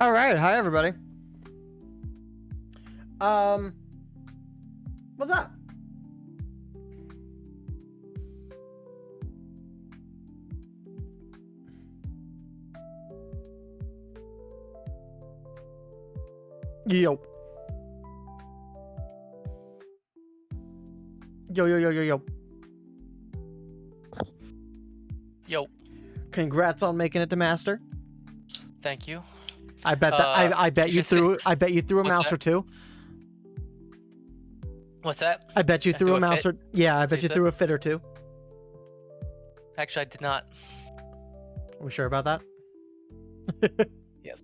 All right, hi everybody. What's up? Yo. Yo. Yo, Congrats on making it to master. thank you. I bet that I bet you threw a mouse that? or two. What's that? I bet you threw a mouse or I bet you threw a fit or two. Actually, I did not. Are we sure about that? Yes,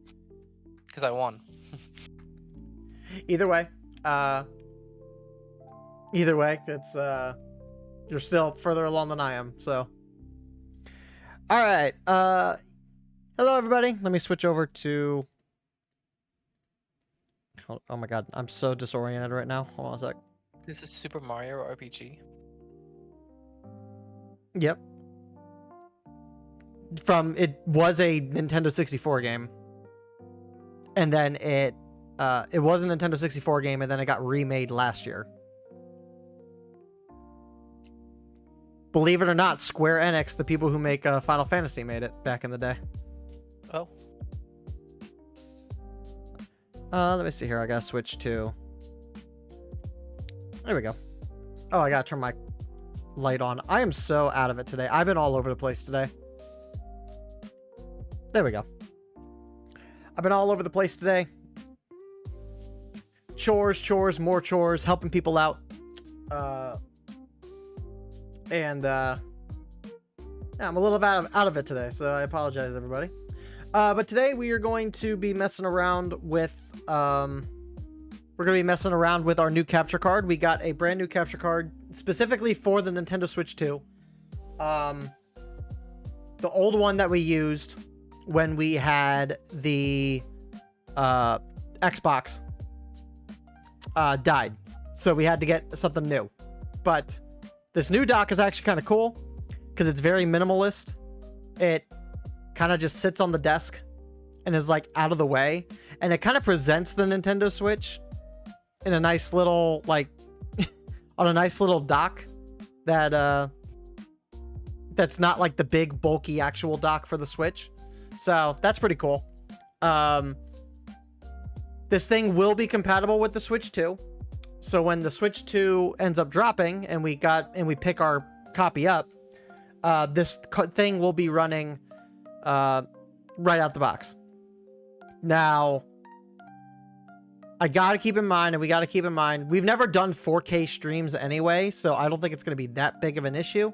because I won. Either way, it's you're still further along than I am, so. All right, hello everybody. Let me switch over to. Oh my god, I'm so disoriented right now. Hold on a sec. This is Super Mario RPG. Yep. It was a Nintendo 64 game, and then it was a Nintendo 64 game, and then it got remade last year. Believe it or not, Square Enix, the people who make Final Fantasy, made it back in the day. Oh. Let me see here. I gotta switch to. There we go. Oh, I gotta turn my light on. I am so out of it today. I've been all over the place today. There we go. I've been all over the place today. Chores, more chores, helping people out. Yeah, I'm a little out of it today, so I apologize, everybody. But today we are going to be messing around with our new capture card. We got a brand new capture card specifically for the Nintendo Switch 2. The old one that we used when we had the Xbox died, so we had to get something new. But this new dock is actually kind of cool because it's very minimalist. It kind of just sits on the desk and is like out of the way, and it kind of presents the Nintendo Switch in a nice little, like, on a nice little dock that that's not like the big bulky actual dock for the Switch. So that's pretty cool. This thing will be compatible with the Switch 2. So when the Switch 2 ends up dropping and we pick our copy up, this thing will be running right out the box. Now, I gotta keep in mind, and we gotta keep in mind, we've never done 4K streams anyway, so I don't think it's gonna be that big of an issue.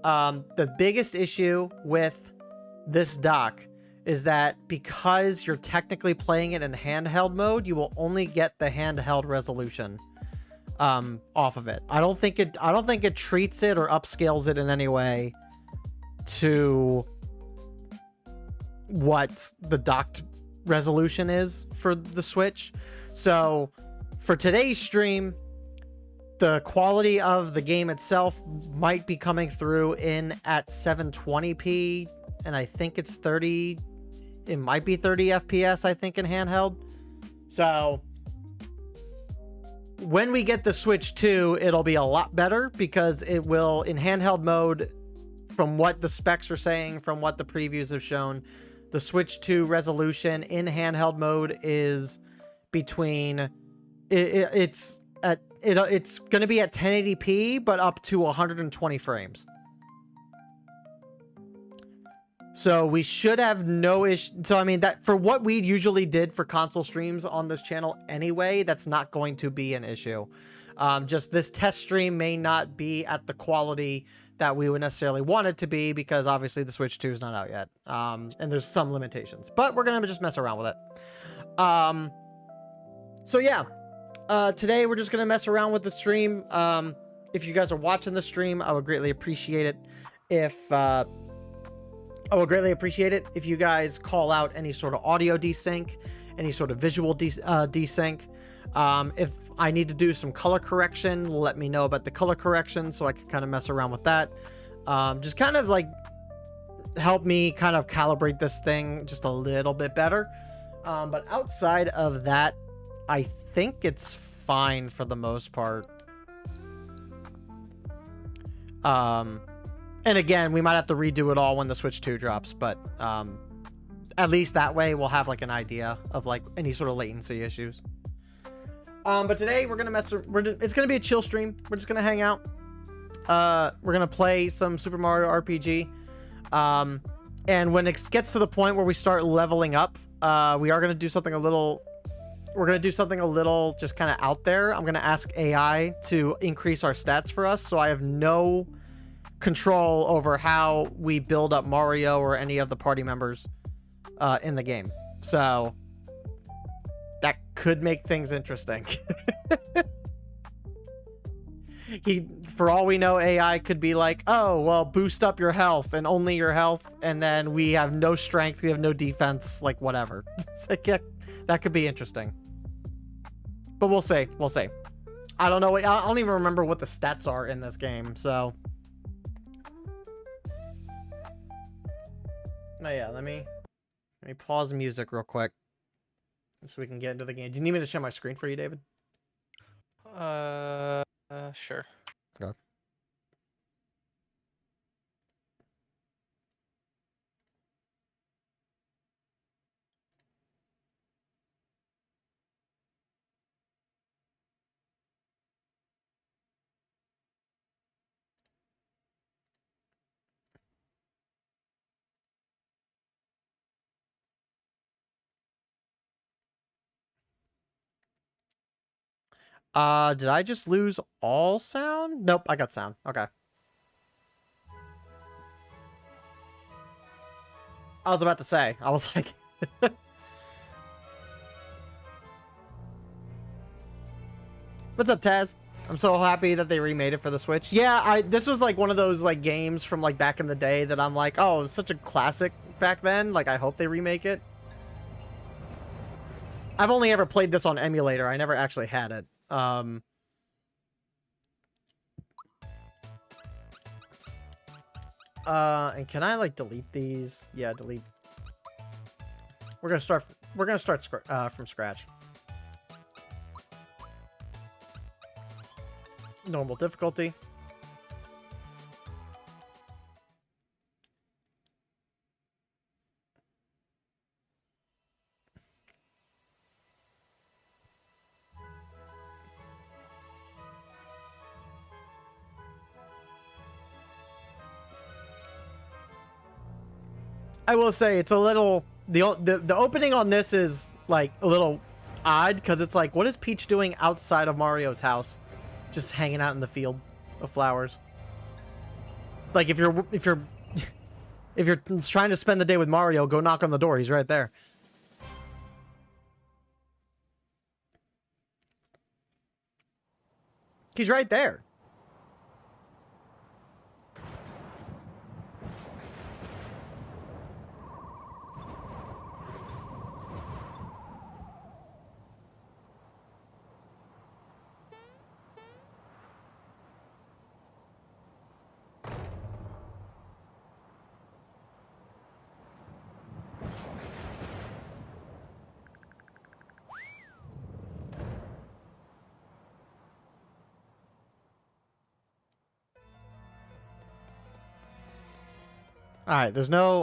The biggest issue with this dock is that because you're technically playing it in handheld mode, you will only get the handheld resolution off of it. I don't think it treats it or upscales it in any way to what the docked resolution is for the Switch. So for today's stream, the quality of the game itself might be coming through at 720p, and I think it's 30. It might be 30 FPS, I think, in handheld. So when we get the Switch 2, it'll be a lot better because it will, in handheld mode, from what the specs are saying, from what the previews have shown, the Switch 2 resolution in handheld mode is between it's going to be at 1080p, but up to 120 frames. So we should have no issue. So I mean, that for what we usually did for console streams on this channel anyway, that's not going to be an issue. Just this test stream may not be at the quality that we would necessarily want it to be because obviously the Switch 2 is not out yet. And there's some limitations, but we're going to just mess around with it. So yeah, today we're just going to mess around with the stream. If you guys are watching the stream, I would greatly appreciate it if you guys call out any sort of audio desync, any sort of visual desync. If I need to do some color correction, let me know about the color correction so I can kind of mess around with that. Just kind of like help me kind of calibrate this thing just a little bit better. But outside of that, I think it's fine for the most part. And again, we might have to redo it all when the Switch 2 drops, but at least that way we'll have like an idea of like any sort of latency issues. But today we're gonna it's gonna be a chill stream. We're just gonna hang out. We're gonna play some Super Mario RPG. And when it gets to the point where we start leveling up, we are gonna do something a little. We're gonna do something a little just kind of out there. I'm gonna ask AI to increase our stats for us, so I have no control over how we build up Mario or any of the party members in the game. So that could make things interesting. For all we know, AI could be like, oh, well, boost up your health and only your health, and then we have no strength, we have no defense, like whatever. It's like, yeah, that could be interesting. But we'll see. We'll see. I don't know. I don't even remember what the stats are in this game, so. Oh yeah, let me pause music real quick so we can get into the game. Do you need me to share my screen for you, David? Sure. Okay. Did I just lose all sound? Nope, I got sound. Okay. I was about to say, I was like... What's up, Taz? I'm so happy that they remade it for the Switch. Yeah, this was like one of those like games from like back in the day that I'm like, oh, it was such a classic back then. Like, I hope they remake it. I've only ever played this on emulator. I never actually had it. And can I like delete these? Yeah, delete. We're gonna start from scratch. Normal difficulty. I will say it's a little the opening on this is like a little odd because it's like, what is Peach doing outside of Mario's house, just hanging out in the field of flowers? Like if you're if you're trying to spend the day with Mario, go knock on the door. He's right there. He's right there. All right,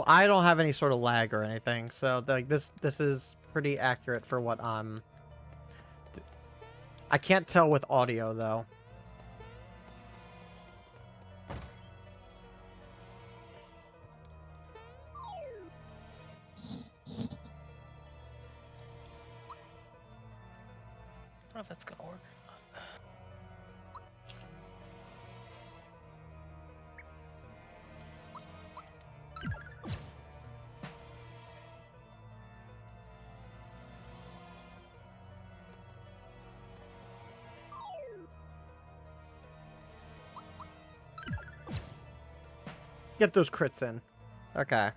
I don't have any sort of lag or anything, so like this is pretty accurate for what I'm. I can't tell with audio though. I don't know if that's gonna work. Get those crits in. Okay.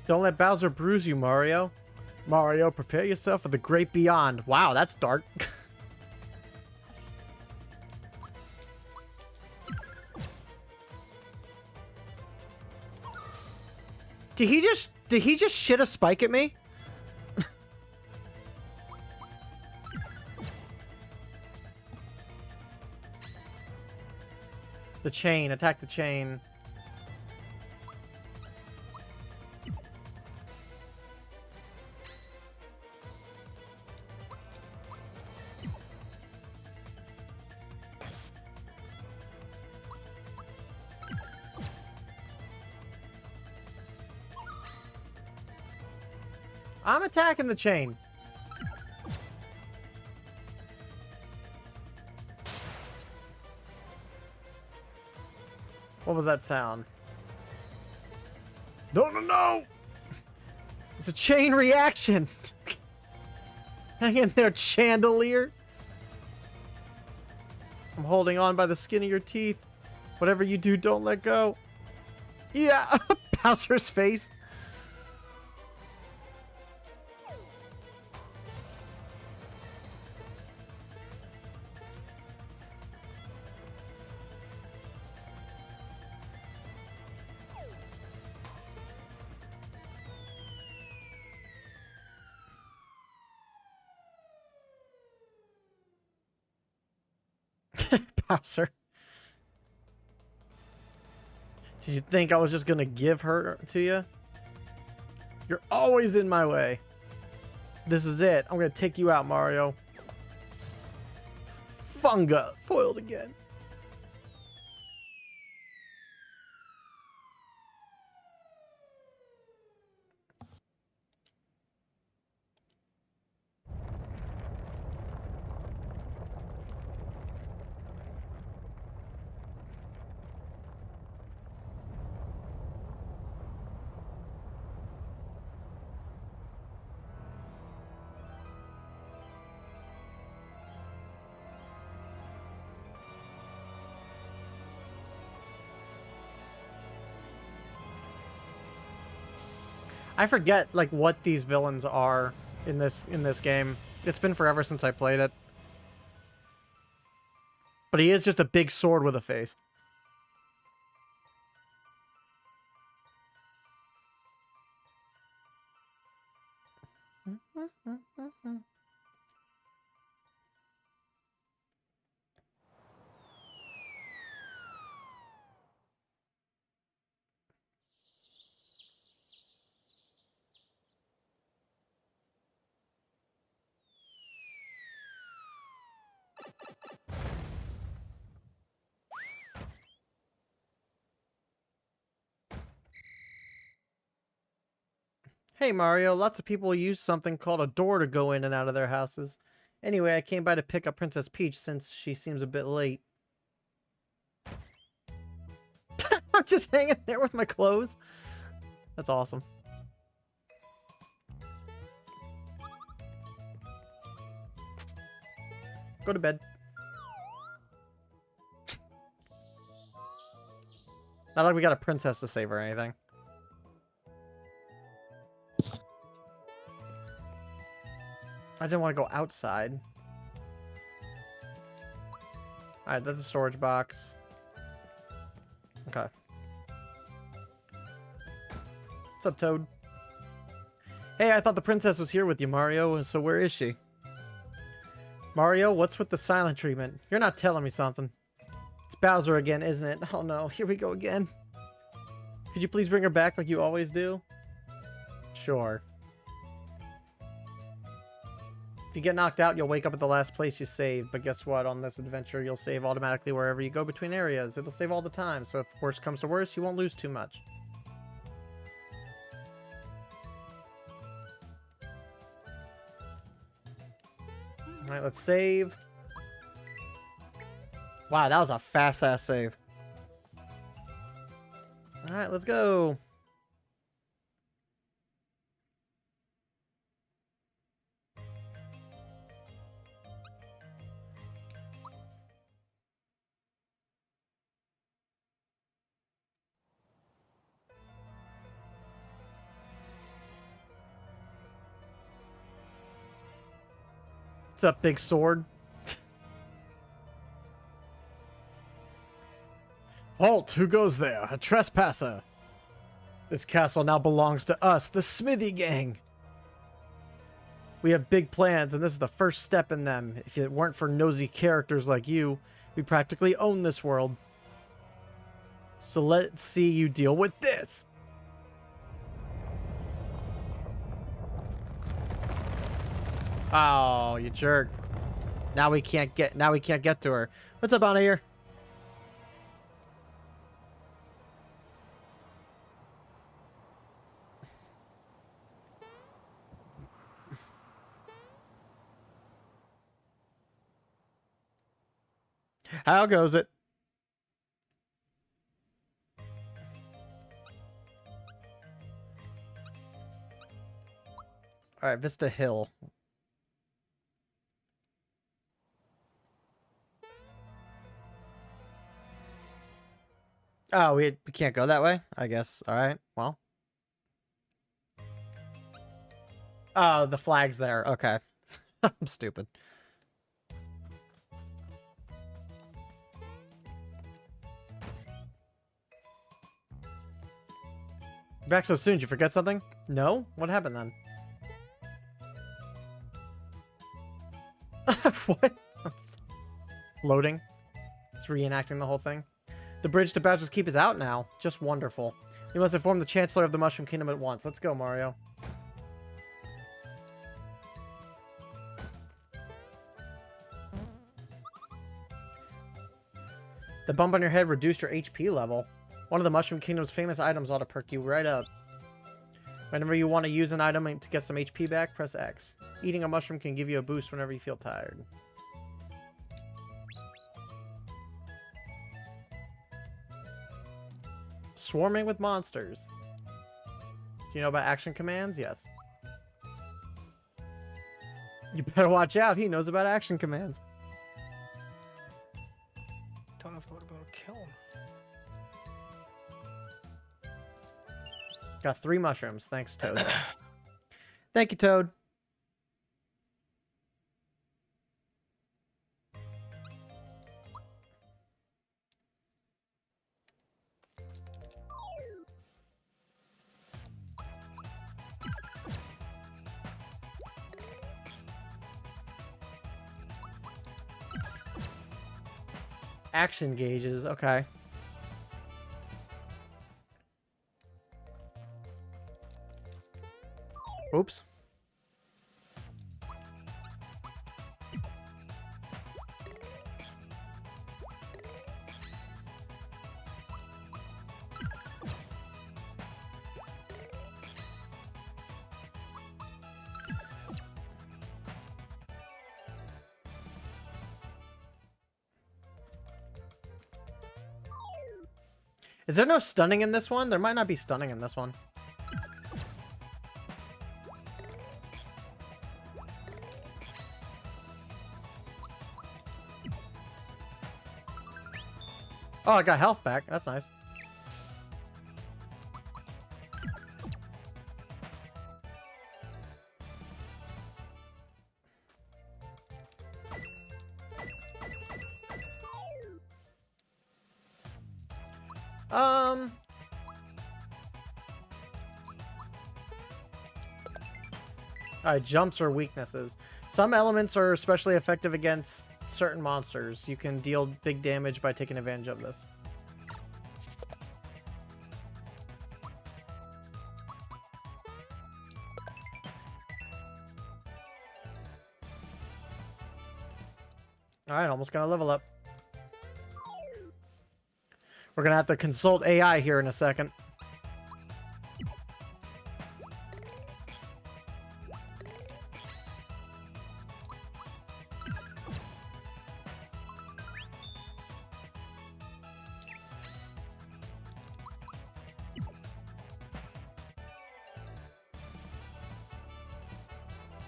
Don't let Bowser bruise you, Mario. Mario, prepare yourself for the great beyond. Wow, that's dark. Did he just shit a spike at me? The chain, attack the chain. I'm attacking the chain. What was that sound? No! It's a chain reaction. Hang in there, chandelier. I'm holding on by the skin of your teeth. Whatever you do, don't let go. Yeah, Bowser's face. Bowser. Did you think I was just gonna give her to you? You're always in my way. This is it. I'm gonna take you out, Mario. Funga. Foiled again. I forget like what these villains are in this game. It's been forever since I played it. But he is just a big sword with a face. Hey Mario, lots of people use something called a door to go in and out of their houses. Anyway, I came by to pick up Princess Peach since she seems a bit late. I'm just hanging there with my clothes. That's awesome. Go to bed. Not like we got a princess to save or anything. I didn't want to go outside. Alright, that's a storage box. Okay. What's up, Toad? Hey, I thought the princess was here with you, Mario, so where is she? Mario, what's with the silent treatment? You're not telling me something. It's Bowser again, isn't it? Oh no, here we go again. Could you please bring her back like you always do? Sure. If you get knocked out, you'll wake up at the last place you saved, but guess what? On this adventure, you'll save automatically wherever you go between areas. It'll save all the time, so if worse comes to worse, you won't lose too much. Alright, let's save. Wow, that was a fast-ass save. Alright, let's go. What's up, big sword? Halt! Who goes there? A trespasser! This castle now belongs to us, the Smithy Gang! We have big plans, and this is the first step in them. If it weren't for nosy characters like you, we practically own this world. So let's see you deal with this! Oh, you jerk. Now we can't get to her. What's up, out of here? How goes it? All right, Vista Hill. Oh, we can't go that way? I guess. All right. Well. Oh, the flag's there. Okay. I'm stupid. Back so soon. Did you forget something? No? What happened then? What? Floating? It's reenacting the whole thing. The bridge to Bowser's Keep is out now. Just wonderful. We must inform the Chancellor of the Mushroom Kingdom at once. Let's go, Mario. The bump on your head reduced your HP level. One of the Mushroom Kingdom's famous items ought to perk you right up. Whenever you want to use an item to get some HP back, press X. Eating a mushroom can give you a boost whenever you feel tired. Swarming with monsters. Do you know about action commands? Yes. You better watch out. He knows about action commands. Don't know if I would be able to kill him. Got 3 mushrooms. Thanks, Toad. Thank you, Toad. Action gauges. Okay. Oops. Is there no stunning in this one? There might not be stunning in this one. Oh, I got health back. That's nice. Alright, jumps are weaknesses. Some elements are especially effective against certain monsters. You can deal big damage by taking advantage of this. Alright, almost got a level up. We're gonna have to consult AI here in a second.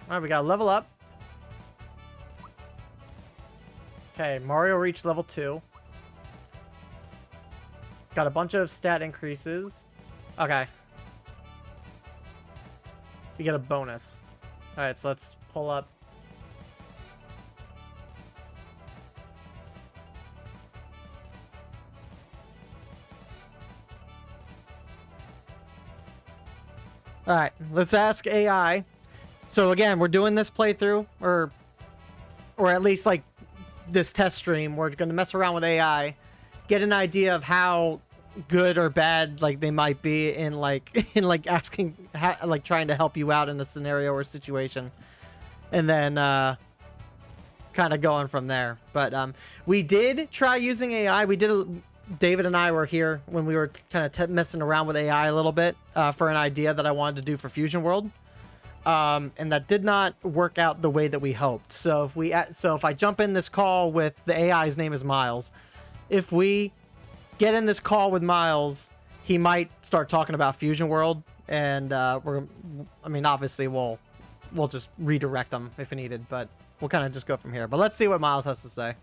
Alright, we got a level up. Okay, Mario reached level 2. Got a bunch of stat increases. Okay. We get a bonus. Alright, so let's pull up All right, let's ask AI. So again, we're doing this playthrough, or at least like this test stream. We're gonna mess around with AI, get an idea of how good or bad like they might be in like asking, like trying to help you out in a scenario or situation, and then kind of going from there. But we did try using AI. David and I were here when we were kind of messing around with AI a little bit for an idea that I wanted to do for Fusion World. And that did not work out the way that we hoped. So if I jump in this call with the AI's name is Miles, if we get in this call with Miles, he might start talking about Fusion World, and obviously we'll just redirect him if needed, but we'll kind of just go from here. But let's see what Miles has to say.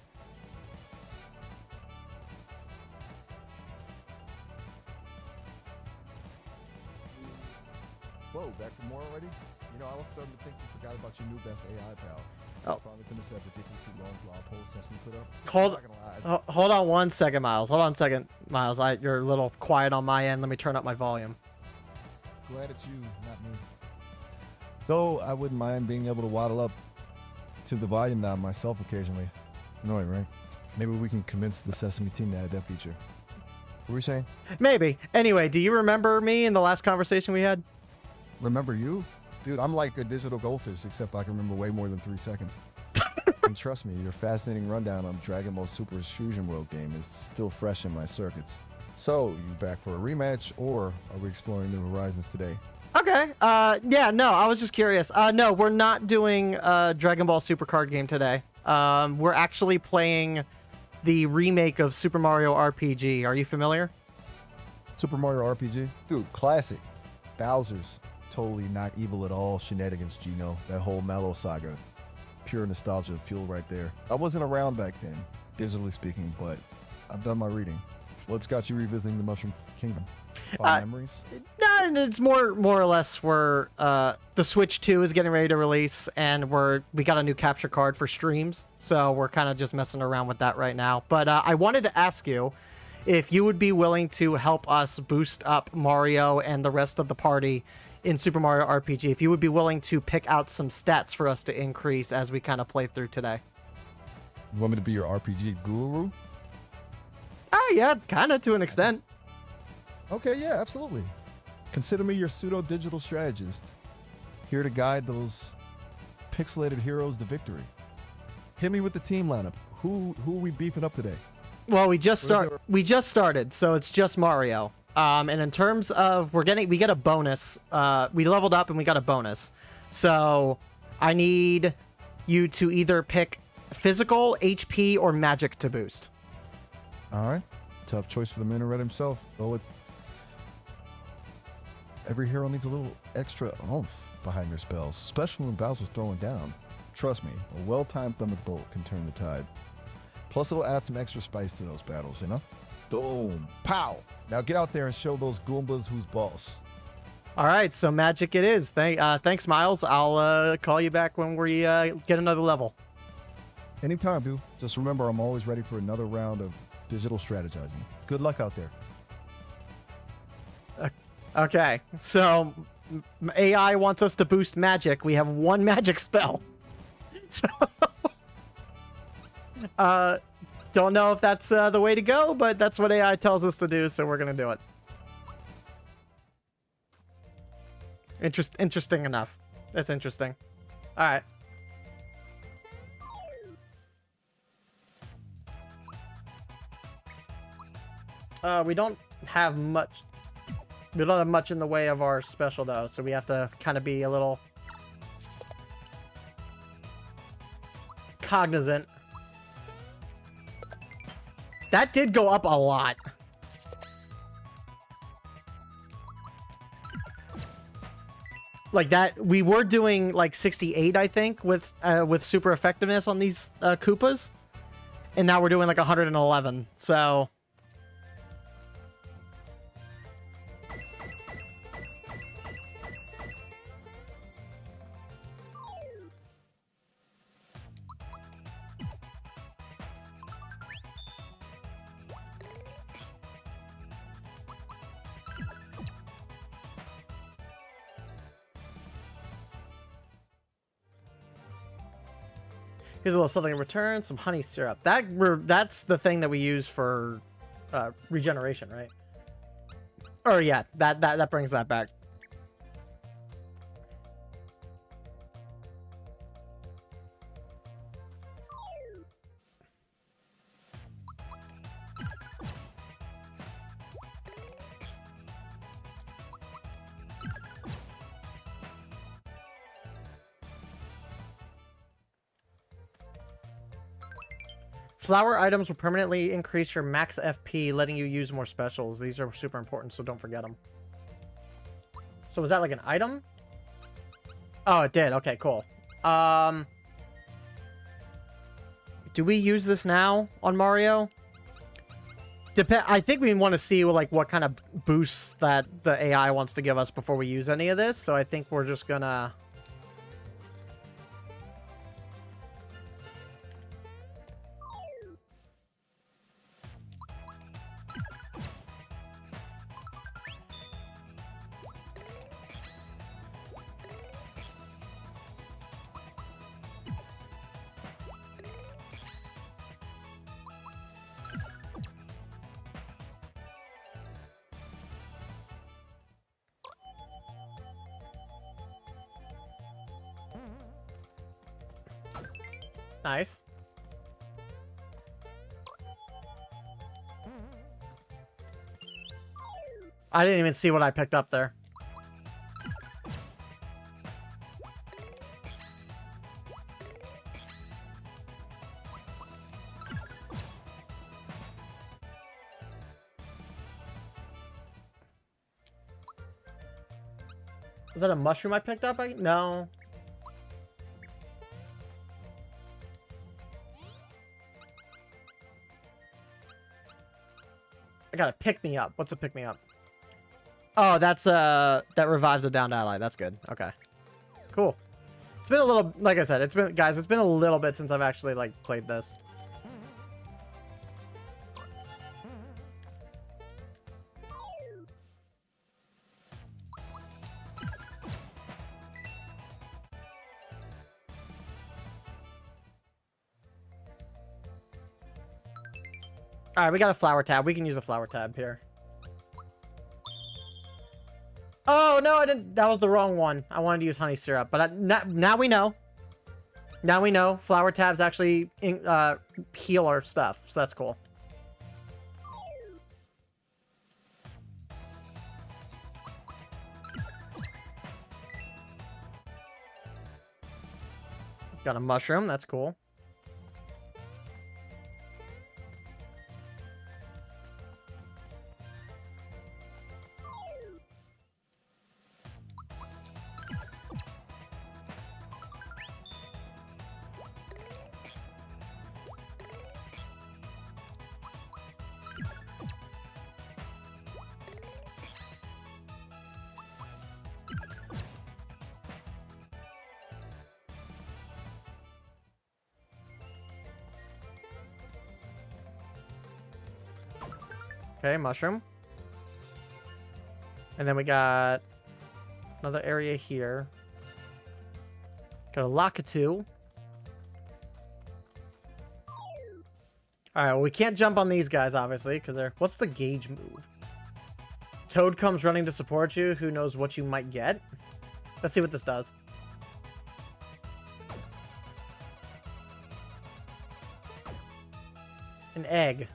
Whoa, back for more already? You know, I was starting to think you forgot about your new best AI pal. Oh. Finally finished that ridiculously long blog post Sesame put up. Hold, I'm not gonna lie, hold on one second, Miles. Hold on a second, Miles. You're a little quiet on my end. Let me turn up my volume. glad it's you, not me. Though I wouldn't mind being able to waddle up to the volume knob myself occasionally. Annoying, right? Maybe we can convince the Sesame team to add that feature. What were you saying? Maybe. Anyway, do you remember me in the last conversation we had? Remember you? Dude, I'm like a digital goldfish, except I can remember way more than 3 seconds. And trust me, your fascinating rundown on Dragon Ball Super's Fusion World game is still fresh in my circuits. So, you back for a rematch, or are we exploring new horizons today? Okay. Yeah, no, I was just curious. No, we're not doing a Dragon Ball Super card game today. We're actually playing the remake of Super Mario RPG. Are you familiar? Super Mario RPG? Dude, classic. Bowser's totally not evil at all shenanigans, Gino. That whole Mallow saga. Pure nostalgia fuel right there. I wasn't around back then, digitally speaking, but I've done my reading. What's got you revisiting the Mushroom Kingdom? Fond memories? No, it's more or less we're the Switch 2 is getting ready to release, and we got a new capture card for streams, so we're kind of just messing around with that right now. But I wanted to ask you if you would be willing to help us boost up Mario and the rest of the party in Super Mario RPG. If you would be willing to pick out some stats for us to increase as we kind of play through today. You want me to be your RPG guru? Yeah, kind of to an extent. Okay, yeah, absolutely. Consider me your pseudo-digital strategist. Here to guide those pixelated heroes to victory. Hit me with the team lineup. Who are we beefing up today? Well, we just started, so it's just Mario. And in terms of we get a bonus. We leveled up and we got a bonus. So I need you to either pick physical, HP, or magic to boost. All right. Tough choice for the Minaret himself. Go with... Every hero needs a little extra oomph behind their spells, especially when Bowser's throwing down. Trust me, a well-timed Thunderbolt can turn the tide. Plus, it'll add some extra spice to those battles, you know? Boom. Pow. Now get out there and show those Goombas who's boss. All right, so magic it is. Thanks, Miles. I'll call you back when we get another level. Anytime, dude. Just remember, I'm always ready for another round of digital strategizing. Good luck out there. Okay, so AI wants us to boost magic. We have one magic spell. So, don't know if that's the way to go, but that's what AI tells us to do, so we're going to do it. Interesting enough. That's interesting. All right. We don't have much. We don't have much in the way of our special, though, so we have to kind of be a little cognizant. That did go up a lot. Like that, we were doing like 68, I think, with super effectiveness on these Koopas, and now we're doing like 111. So. Here's a little something in return, some honey syrup. That's the thing that we use for regeneration, right? Or yeah, that brings that back. Flower items will permanently increase your max FP, letting you use more specials. These are super important, so don't forget them. So was that like an item? Oh, it did. Okay, cool. Do we use this now on Mario? I think we want to see like what kind of boosts that the AI wants to give us before we use any of this. So I think we're just gonna... Nice. I didn't even see what I picked up there. Was that a mushroom I picked up? No. I gotta pick me up. What's a pick me up? Oh, that's that revives a downed ally. That's good. Okay. Cool. It's been a little, like I said, it's been a little bit since I've actually like played this. All right, we got a flower tab. We can use a flower tab here. Oh, no, I didn't. That was the wrong one. I wanted to use honey syrup, but now we know. Now we know flower tabs actually heal our stuff, so that's cool. Got a mushroom. That's cool. Okay, mushroom. And then we got another area here. Got a Lakitu. Alright, well, we can't jump on these guys, obviously, because they're... What's the gauge move? Toad comes running to support you. Who knows what you might get? Let's see what this does. An egg.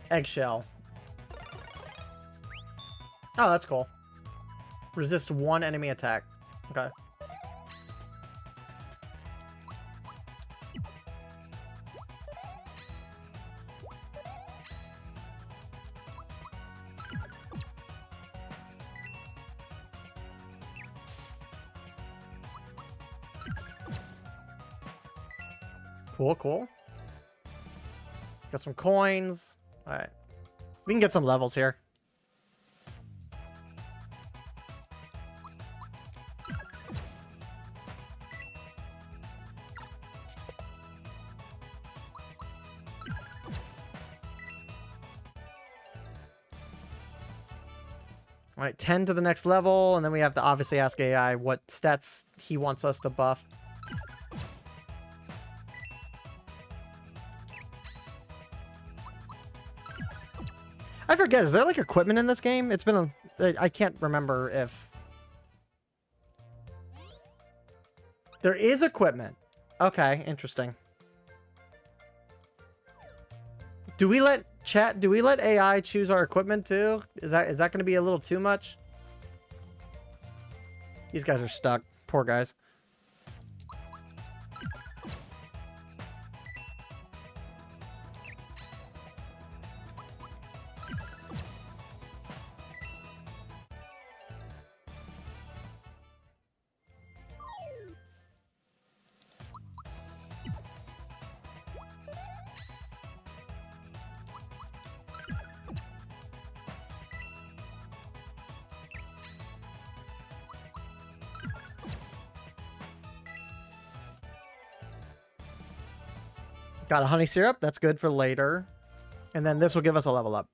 Eggshell. Oh, that's cool. Resist one enemy attack. Okay. Cool, cool. Got some coins. All right. We can get some levels here. All right, 10 to the next level, and then we have to obviously ask AI what stats he wants us to buff. I forget. Is there like equipment in this game? It's been I can't remember if there is equipment. Okay, interesting. Do we let AI choose our equipment too? Is that going to be a little too much? These guys are stuck. Poor guys. Got a honey syrup. That's good for later. And then this will give us a level up.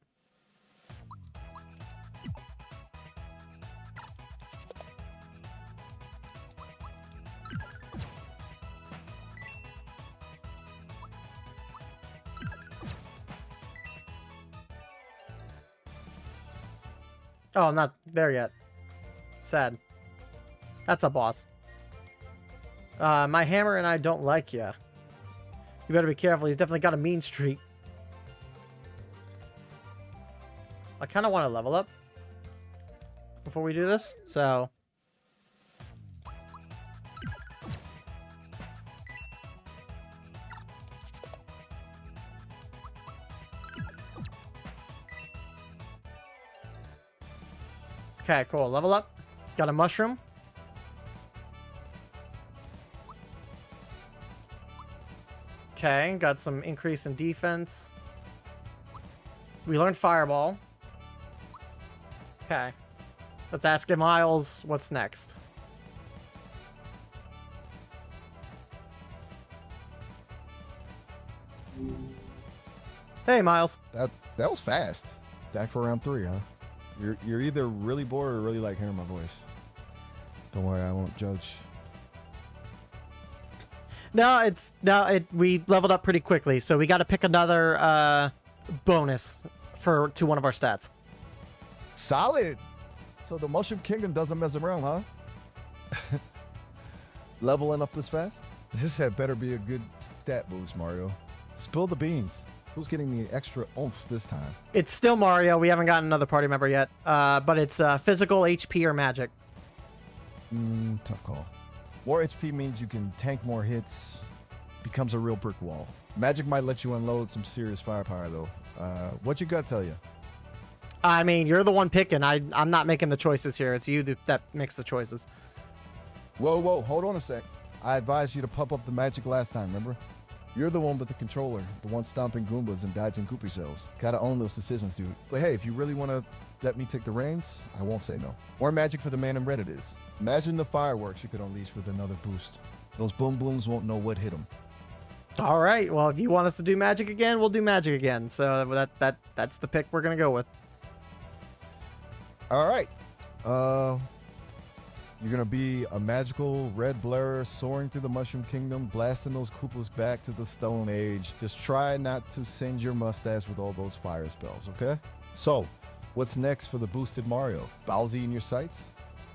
Oh, I'm not there yet. Sad. That's a boss. My hammer and I don't like ya. You better be careful. He's definitely got a mean streak. I kind of want to level up before we do this, so... Okay, cool. Level up. Got a mushroom. Okay, got some increase in defense. We learned Fireball. Okay. Let's ask Miles what's next. Hey, Miles. That was fast. Back for round 3, huh? You're either really bored or really like hearing my voice. Don't worry, I won't judge. No, we leveled up pretty quickly, so we got to pick another bonus to one of our stats. Solid. So the Mushroom Kingdom doesn't mess around, huh? Leveling up this fast? This had better be a good stat boost, Mario. Spill the beans. Who's getting the extra oomph this time? It's still Mario. We haven't gotten another party member yet, but it's physical, HP, or magic. Tough call. More HP means you can tank more hits, becomes a real brick wall. Magic might let you unload some serious firepower, though. What your gut tell you? I mean, you're the one picking. I'm not making the choices here. It's you that makes the choices. Whoa, hold on a sec. I advised you to pump up the magic last time, remember? You're the one with the controller, the one stomping Goombas and dodging Goopy shells. Gotta own those decisions, dude. But hey, if you really want to let me take the reins, I won't say no. More magic for the man in red it is. Imagine the fireworks you could unleash with another boost. Those boom booms won't know what hit them. All right. Well, if you want us to do magic again, we'll do magic again. So that's the pick we're gonna go with. All right. You're gonna be a magical red blur soaring through the Mushroom Kingdom, blasting those Koopas back to the Stone Age. Just try not to singe your mustache with all those fire spells, okay? So, what's next for the boosted Mario? Bowsy in your sights?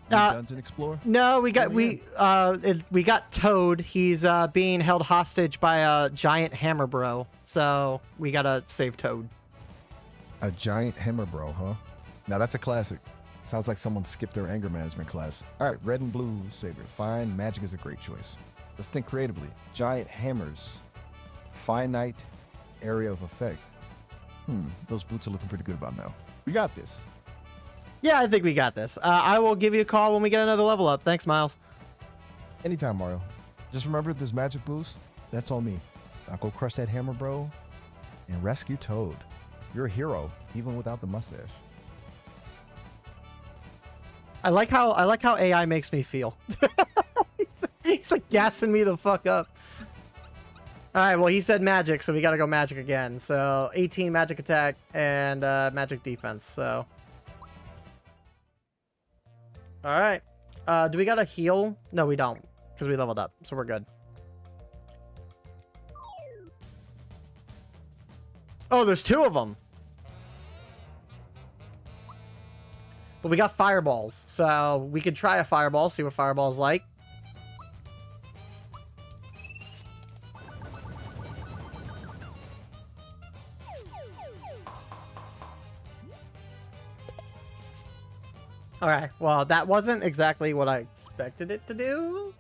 Dungeon Explorer? No, we got Toad. He's being held hostage by a giant hammer bro. So we gotta save Toad. A giant hammer bro, huh? Now that's a classic. Sounds like someone skipped their anger management class. All right, red and blue saber. Fine, magic is a great choice. Let's think creatively. Giant hammers. Finite area of effect. Those boots are looking pretty good about now. We got this. Yeah, I think we got this. I will give you a call when we get another level up. Thanks, Miles. Anytime, Mario. Just remember this magic boost, that's all me. I'll go crush that hammer bro and rescue Toad. You're a hero, even without the mustache. I like how AI makes me feel. He's like gassing me the fuck up. All right, well, he said magic, so we got to go magic again. So 18 magic attack and magic defense. So all right. Do we got to heal? No, we don't, because we leveled up, so we're good. Oh, there's 2 of them. But we got fireballs, so we could try a fireball, see what fireball's like. Okay, well, that wasn't exactly what I expected it to do.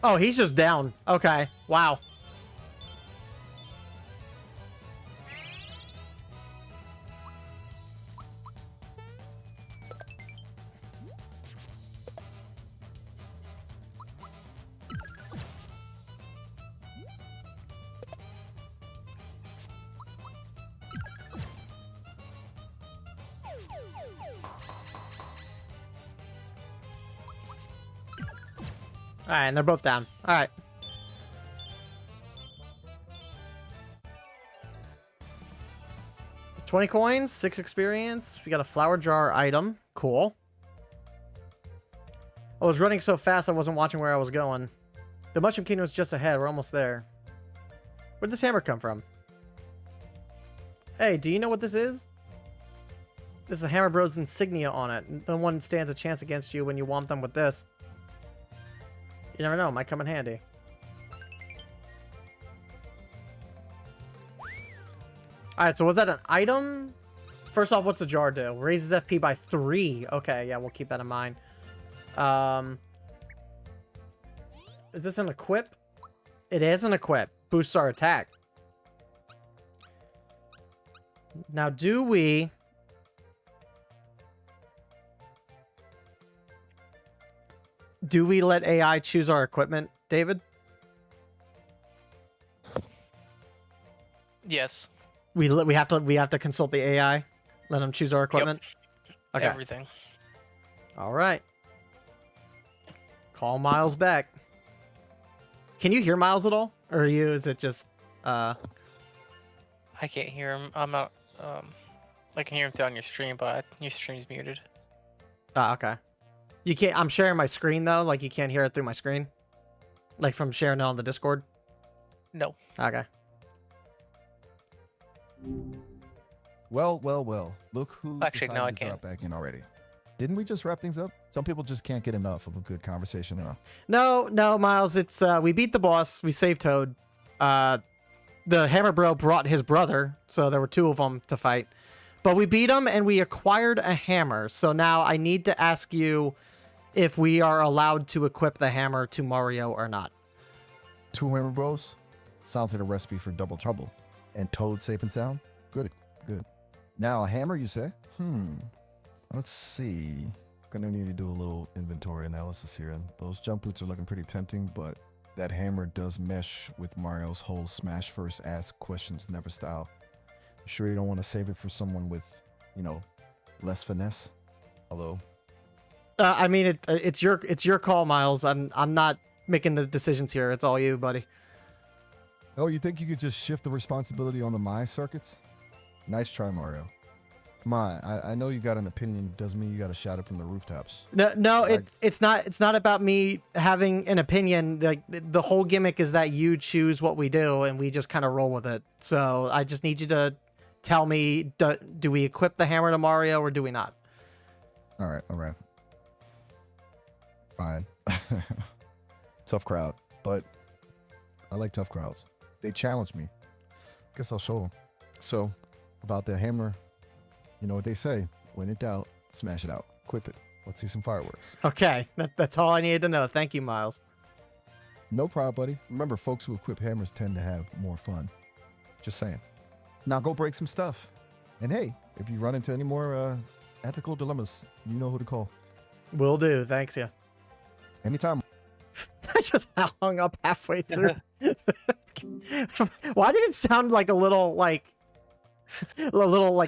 Oh, he's just down. Okay, wow. Alright, and they're both down. Alright. $20 coins, 6 experience. We got a flower jar item. Cool. I was running so fast I wasn't watching where I was going. The Mushroom Kingdom is just ahead. We're almost there. Where'd this hammer come from? Hey, do you know what this is? This is the Hammer Bros insignia on it. No one stands a chance against you when you womp them with this. You never know, it might come in handy. Alright, so was that an item? First off, what's the jar do? Raises FP by 3. Okay, yeah, we'll keep that in mind. Is this an equip? It is an equip. Boosts our attack. Now, do we... Do we let AI choose our equipment, David? Yes. We have to consult the AI. Let them choose our equipment. Yep. Okay. Everything. All right. Call Miles back. Can you hear Miles at all, or is it just? I can't hear him. I'm not. I can hear him through on your stream, but your stream's muted. Okay. You can't. I'm sharing my screen though. Like you can't hear it through my screen. Like from sharing it on the Discord. No. Okay. Well. Look who Actually, no, I decided to can't. drop back in already. Didn't we just wrap things up? Some people just can't get enough of a good conversation, huh? No, Miles. It's we beat the boss. We saved Toad. The Hammer Bro brought his brother, so there were 2 of them to fight. But we beat him and we acquired a hammer. So now I need to ask you if we are allowed to equip the hammer to Mario or not. 2 Hammer Bros? Sounds like a recipe for double trouble. And Toad safe and sound? Good. Now, a hammer, you say? Let's see. Gonna need to do a little inventory analysis here. And those jump boots are looking pretty tempting, but that hammer does mesh with Mario's whole smash first, ask questions never style. You sure you don't want to save it for someone with, less finesse? Although... I mean, it's your call, Miles. I'm not making the decisions here. It's all you, buddy. Oh, you think you could just shift the responsibility on the My circuits? Nice try, Mario. Come on, I know you got an opinion. Doesn't mean you got to shout it from the rooftops. No, it's not about me having an opinion. Like the whole gimmick is that you choose what we do, and we just kind of roll with it. So I just need you to tell me: do we equip the hammer to Mario, or do we not? All right. Fine. Tough crowd, but I like tough crowds. They challenge me. Guess I'll show them. So, about the hammer, you know what they say. When in doubt, smash it out. Equip it. Let's see some fireworks. Okay, that's all I needed to know. Thank you, Miles. No problem, buddy. Remember, folks who equip hammers tend to have more fun. Just saying. Now go break some stuff. And hey, if you run into any more ethical dilemmas, you know who to call. Will do. Thanks, yeah. Anytime. I just hung up halfway through. Why did it sound like a little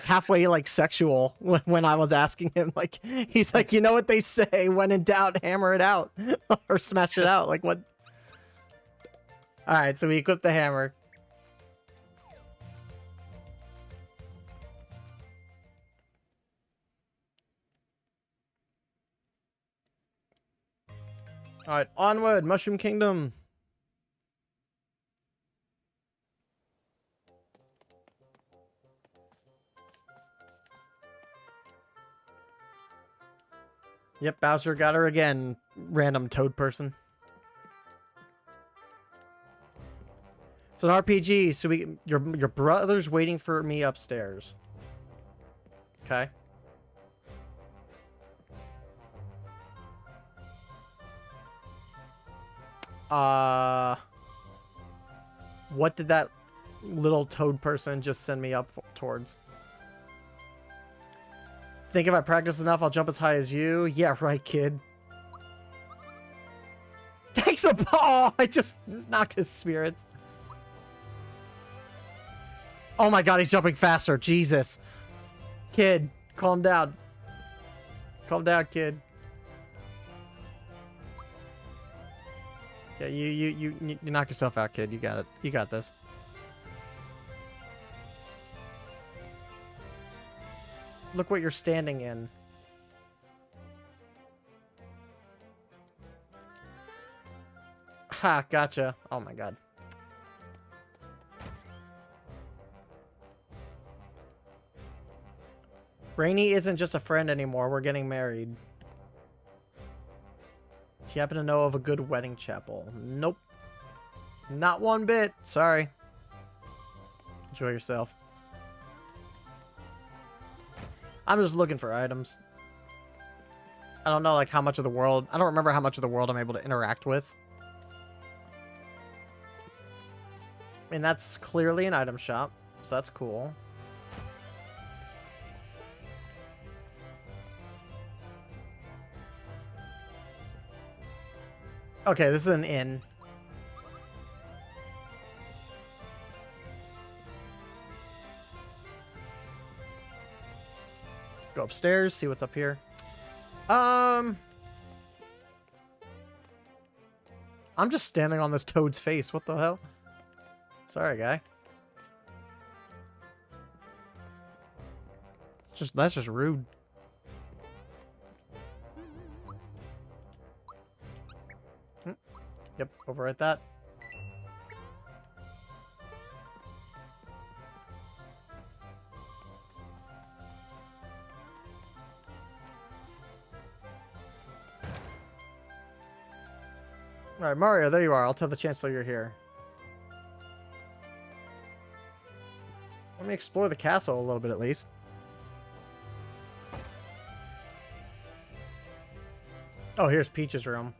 halfway like sexual when I was asking him? Like he's like, you know what they say, when in doubt, hammer it out or smash it out. Like what? All right, so we equip the hammer. All right, onward, Mushroom Kingdom. Yep, Bowser got her again, random toad person. It's an RPG, so your brother's waiting for me upstairs. Okay. What did that little toad person just send me up towards? Think if I practice enough, I'll jump as high as you? Yeah, right, kid. Thanks a ball! I just knocked his spirits. Oh my god, he's jumping faster. Jesus. Kid, calm down. Calm down, kid. Yeah, you knock yourself out, kid. You got it. You got this. Look what you're standing in. Ha, gotcha. Oh my god. Rainy isn't just a friend anymore. We're getting married. Do you happen to know of a good wedding chapel? Nope. Not one bit. Sorry. Enjoy yourself. I'm just looking for items. I don't know, like, how much of the world... I don't remember how much of the world I'm able to interact with. I mean, that's clearly an item shop, so that's cool. Okay, this is an inn. Go upstairs, see what's up here. I'm just standing on this toad's face. What the hell? Sorry, guy. That's just rude. Yep, overwrite that. Alright, Mario, there you are. I'll tell the Chancellor you're here. Let me explore the castle a little bit at least. Oh, here's Peach's room.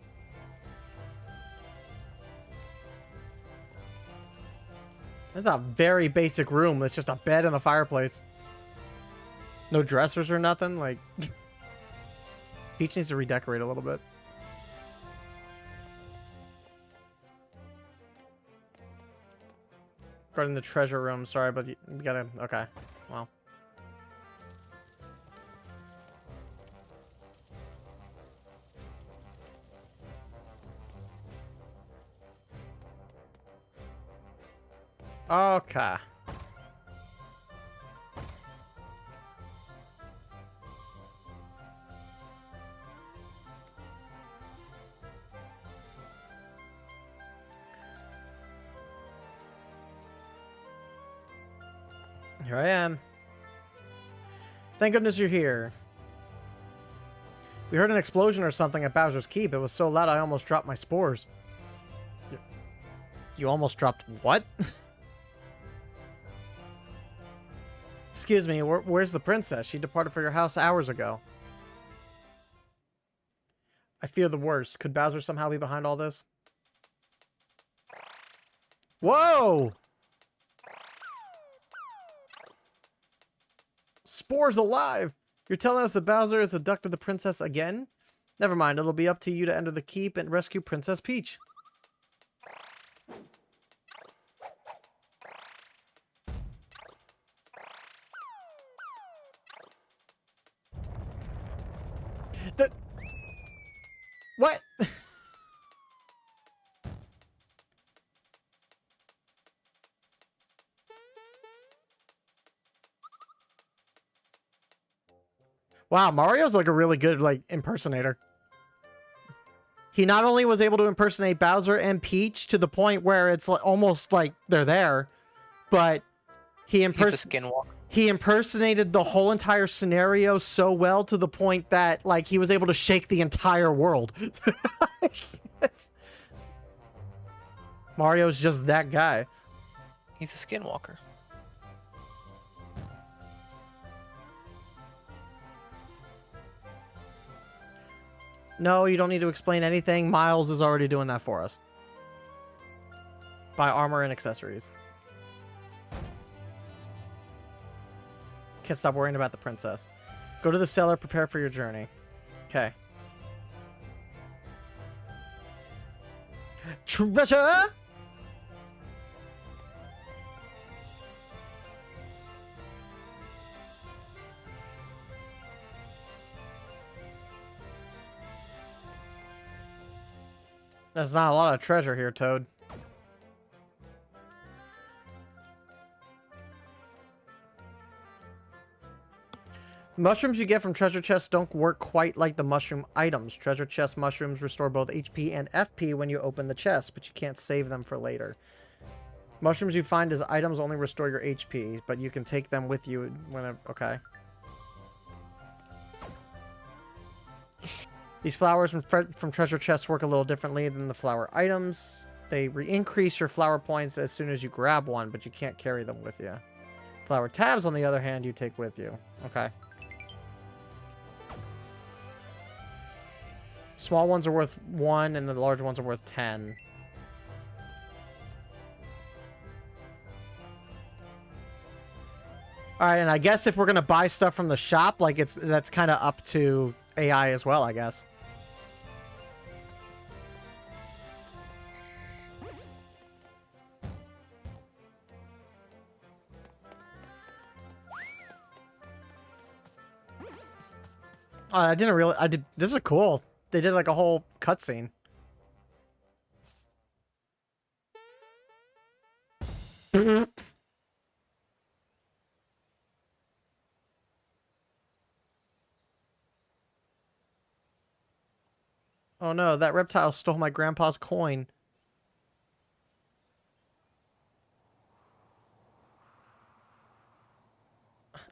That's a very basic room. It's just a bed and a fireplace. No dressers or nothing. Like, Peach needs to redecorate a little bit. Regarding the treasure room, sorry, but we gotta... Okay, well. Okay. Here I am. Thank goodness you're here. We heard an explosion or something at Bowser's Keep. It was so loud I almost dropped my spores. You almost dropped what? Excuse me, where's the princess? She departed for your house hours ago. I fear the worst. Could Bowser somehow be behind all this? Whoa! Spores alive! You're telling us that Bowser has abducted the princess again? Never mind, it'll be up to you to enter the keep and rescue Princess Peach. What? Wow, Mario's like a really good impersonator. He not only was able to impersonate Bowser and Peach to the point where it's almost like they're there, but he He's a skinwalker. he impersonated the whole entire scenario so well to the point that, like, he was able to shake the entire world. Mario's just that guy. He's a skinwalker. No, you don't need to explain anything. Miles is already doing that for us. Buy armor and accessories. Can't stop worrying about the princess. Go to the cellar, prepare for your journey. Okay. Treasure! There's not a lot of treasure here, Toad. Mushrooms you get from treasure chests don't work quite like the mushroom items. Treasure chest mushrooms restore both HP and FP when you open the chest, but you can't save them for later. Mushrooms you find as items only restore your HP, but you can take them with you whenever... Okay. These flowers from treasure chests work a little differently than the flower items. They increase your flower points as soon as you grab one, but you can't carry them with you. Flower tabs, on the other hand, you take with you. Okay. Small ones are worth 1, and the large ones are worth 10. Alright, and I guess if we're gonna buy stuff from the shop, like, that's kind of up to AI as well, I guess. I didn't really... This is cool. They did like a whole cutscene. Oh no, that reptile stole my grandpa's coin.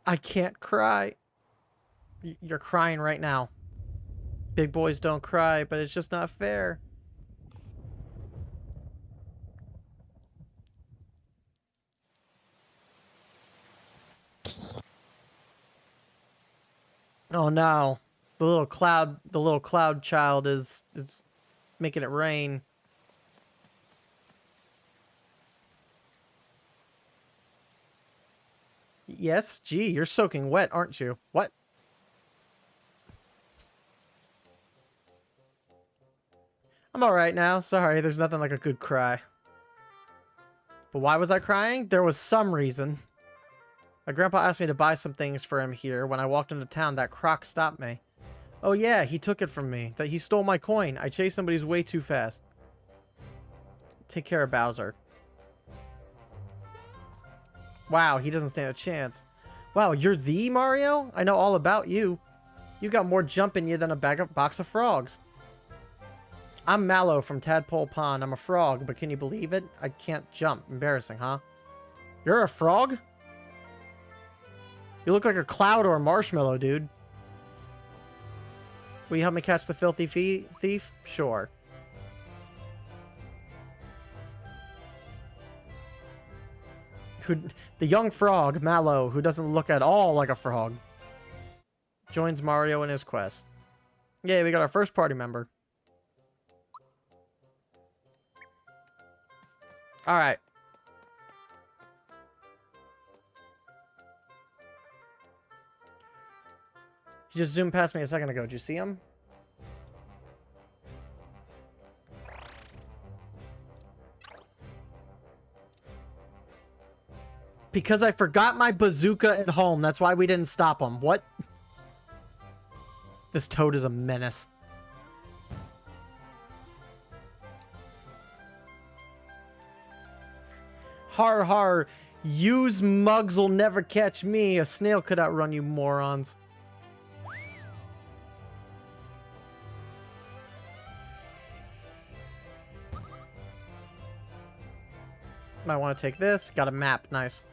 I can't cry. You're crying right now. Big boys don't cry, but it's just not fair. Oh no. The little cloud child is making it rain. Yes, gee, you're soaking wet, aren't you? What? I'm alright now. Sorry, there's nothing like a good cry. But why was I crying? There was some reason. My grandpa asked me to buy some things for him here. When I walked into town, that croc stopped me. Oh yeah, he took it from me. That he stole my coin. I chased somebody who's way too fast. Take care of Bowser. Wow, he doesn't stand a chance. Wow, you're the Mario? I know all about you. You got more jump in you than a box of frogs. I'm Mallow from Tadpole Pond. I'm a frog, but can you believe it? I can't jump. Embarrassing, huh? You're a frog? You look like a cloud or a marshmallow, dude. Will you help me catch the filthy thief? Sure. The young frog, Mallow, who doesn't look at all like a frog, joins Mario in his quest. Yay, we got our first party member. Alright. He just zoomed past me a second ago. Did you see him? Because I forgot my bazooka at home. That's why we didn't stop him. What? This Toad is a menace. Har har. Use mugs will never catch me. A snail could outrun you morons. Might want to take this. Got a map. Nice.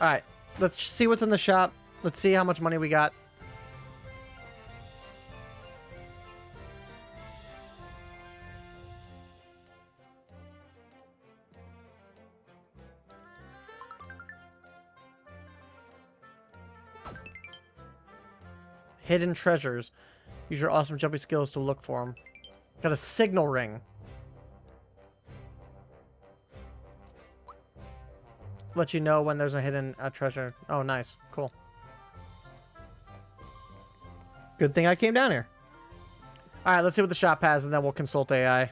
All right, let's see what's in the shop. Let's see how much money we got. Hidden treasures. Use your awesome jumping skills to look for them. Got a signal ring. Let you know when there's a hidden treasure. Oh, nice. Cool. Good thing I came down here. All right, let's see what the shop has, and then we'll consult AI.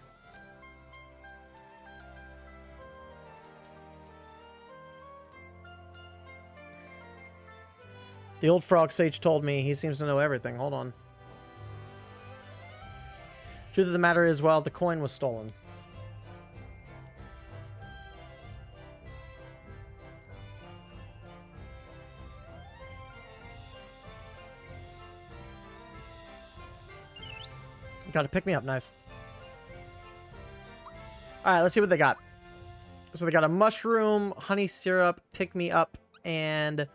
The old frog sage told me he seems to know everything. Hold on. Truth of the matter is, well, the coin was stolen. Got to pick me up. Nice. All right, let's see what they got. So they got a mushroom, honey syrup, pick me up, and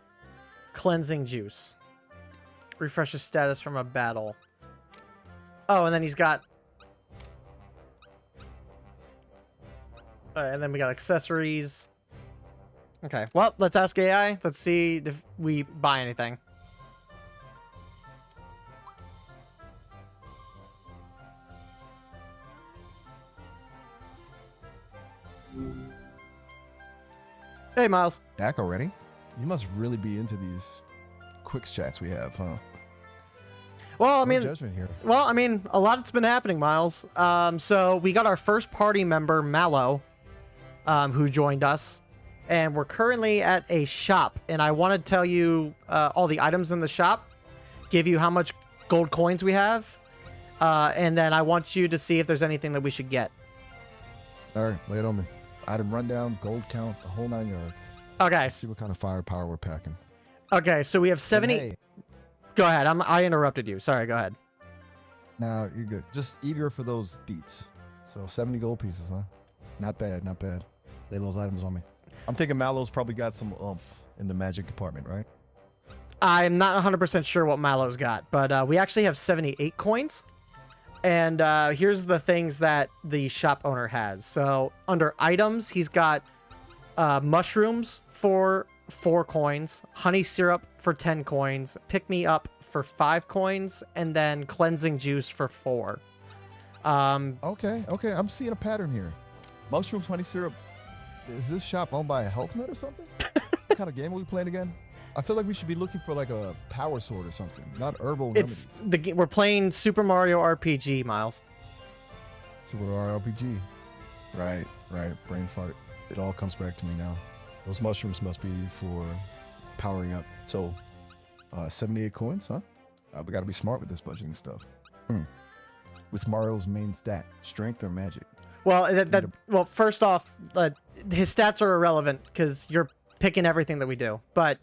cleansing juice. Refreshes status from a battle. Oh, and then he's got... Alright, and then we got accessories. Okay, well, let's ask AI. Let's see if we buy anything. Hey, Miles. Back already? You must really be into these quick chats we have, huh? Well, I No mean... judgment here. Well, I mean, a lot's been happening, Miles. So we got our first party member, Mallow, who joined us, and we're currently at a shop. And I want to tell you all the items in the shop, give you how much gold coins we have, and then I want you to see if there's anything that we should get. All right, lay it on me. Item rundown, gold count, the whole 9 yards. Okay. Let's see what kind of firepower we're packing. Okay. So we have 70. And hey, Go ahead. I interrupted you. Sorry. Go ahead. now you're good. Just eager for those beats. So 70 gold pieces, huh? Not bad, not bad. Lay those items on me. I'm thinking Mallow's probably got some oomph in the magic department, right? I'm not 100% sure what Mallow's got, but we actually have 78 coins. And here's the things that the shop owner has. So under items, he's got mushrooms for 4 coins, honey syrup for 10 coins, pick me up for 5 coins, and then cleansing juice for 4. Okay, I'm seeing a pattern here. Mushrooms, honey syrup. Is this shop owned by a health nut or something? What kind of game are we playing again? I feel like we should be looking for like a power sword or something, not herbal It's remedies. we're playing Super Mario RPG, Miles. Super Mario RPG. Right. Brain fart. It all comes back to me now. Those mushrooms must be for powering up. So, 78 coins, huh? We gotta be smart with this budgeting stuff. What's Mario's main stat? Strength or magic? Well, well, first off, his stats are irrelevant because you're picking everything that we do. But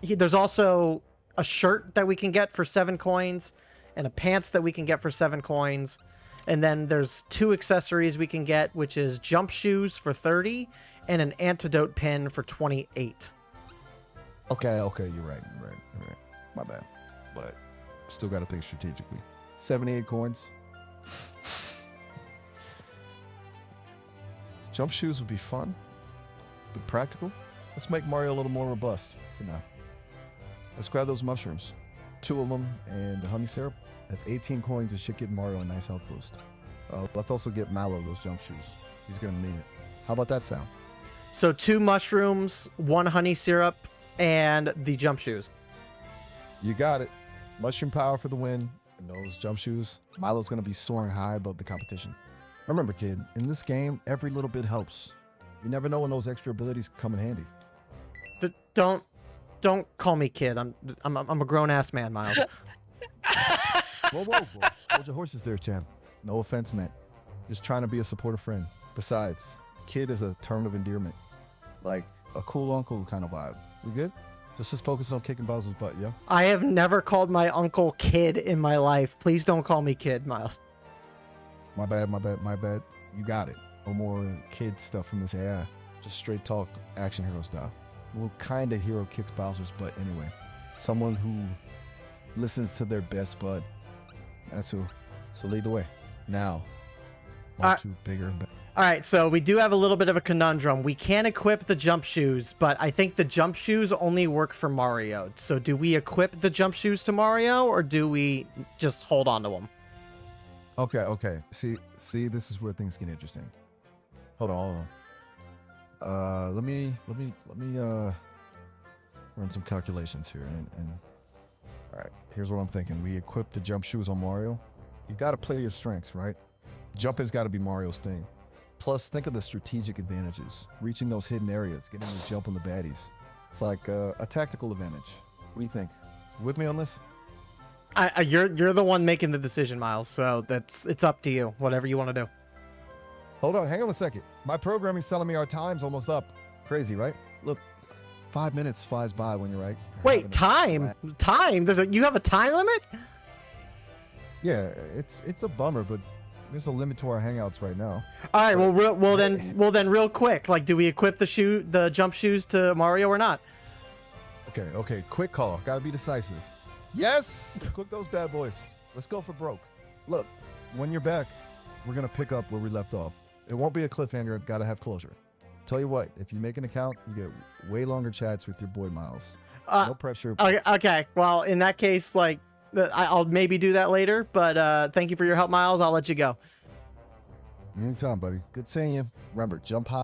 there's also a shirt that we can get for 7 coins, and a pants that we can get for 7 coins, and then there's 2 accessories we can get, which is jump shoes for 30 and an antidote pin for 28. Okay, you're right. My bad. But still gotta think strategically. 78 coins. Jump shoes would be fun, but practical. Let's make Mario a little more robust for now. Let's grab those mushrooms. 2 of them and the honey syrup. That's 18 coins and should get Mario a nice health boost. Let's also get Mallow those jump shoes. He's gonna need it. How about that sound? So 2 mushrooms, 1 honey syrup, and the jump shoes. You got it. Mushroom power for the win. And those jump shoes. Milo's gonna be soaring high above the competition. Remember, kid, in this game, every little bit helps. You never know when those extra abilities come in handy. Don't call me kid. I'm a grown ass man, Miles. Whoa. Hold your horses there, champ. No offense, man. Just trying to be a supportive friend. Besides, kid is a term of endearment. Like a cool uncle kind of vibe. We good? Just focus on kicking Bowser's butt, yo. I have never called my uncle kid in my life. Please don't call me kid, Miles. My bad. You got it. No more kid stuff from this AI. Just straight talk, action hero style. well, kind of hero kicks Bowser's butt anyway. Someone who listens to their best bud. That's who. So lead the way. Now, on to bigger and better. All right, so we do have a little bit of a conundrum. We can equip the jump shoes, but I think the jump shoes only work for Mario. So do we equip the jump shoes to Mario, or do we just hold on to them? Okay. See, this is where things get interesting. Hold on. Let me run some calculations here. And all right, here's what I'm thinking. We equip the jump shoes on Mario. You got to play your strengths, right? Jumping's got to be Mario's thing. Plus, think of the strategic advantages. Reaching those hidden areas, getting to jump on the baddies. It's like a tactical advantage. What do you think? You with me on this? You're the one making the decision, Miles. So it's up to you. Whatever you want to do. Hold on, hang on a second. My programming's telling me our time's almost up. Crazy, right? Look, 5 minutes flies by when you're right. Wait, time? You have a time limit? Yeah, it's a bummer, but there's a limit to our hangouts right now. All right, well then, real quick, like, do we equip the jump shoes to Mario or not? Okay, quick call. Gotta be decisive. Yes! Equip those bad boys. Let's go for broke. Look, when you're back, we're gonna pick up where we left off. It won't be a cliffhanger. Gotta have closure. Tell you what, if you make an account, you get way longer chats with your boy Miles. No pressure. Okay. Well, in that case, like, I'll maybe do that later. But thank you for your help, Miles. I'll let you go. Anytime, buddy. Good seeing you. Remember, jump high.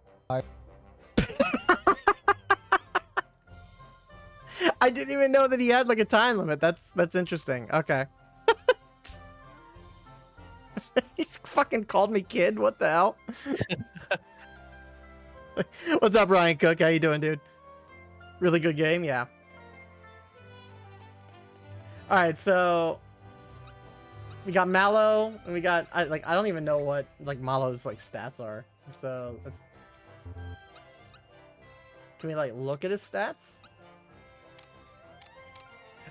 I didn't even know that he had like a time limit. That's interesting. Okay. He's fucking called me kid. What the hell? What's up, Ryan Cook? How you doing, dude? Really good game, yeah. All right, so we got Mallow, and we got I don't even know what like Mallow's like stats are. So let's can we like look at his stats?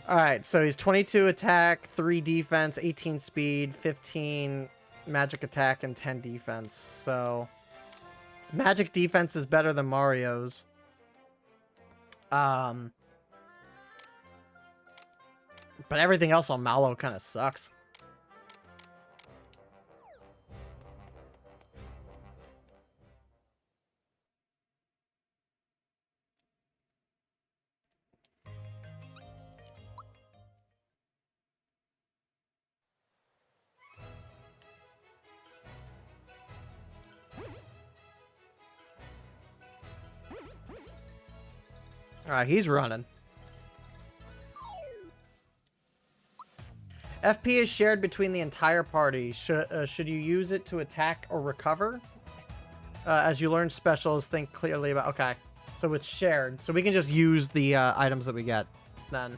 All right, so he's 22 attack, 3 defense, 18 speed, 15 magic attack, and 10 defense. So his magic defense is better than Mario's. But everything else on Mallow kind of sucks. Alright, he's running. FP is shared between the entire party. Should you use it to attack or recover? As you learn specials, think clearly about... Okay, so it's shared. So we can just use the items that we get then.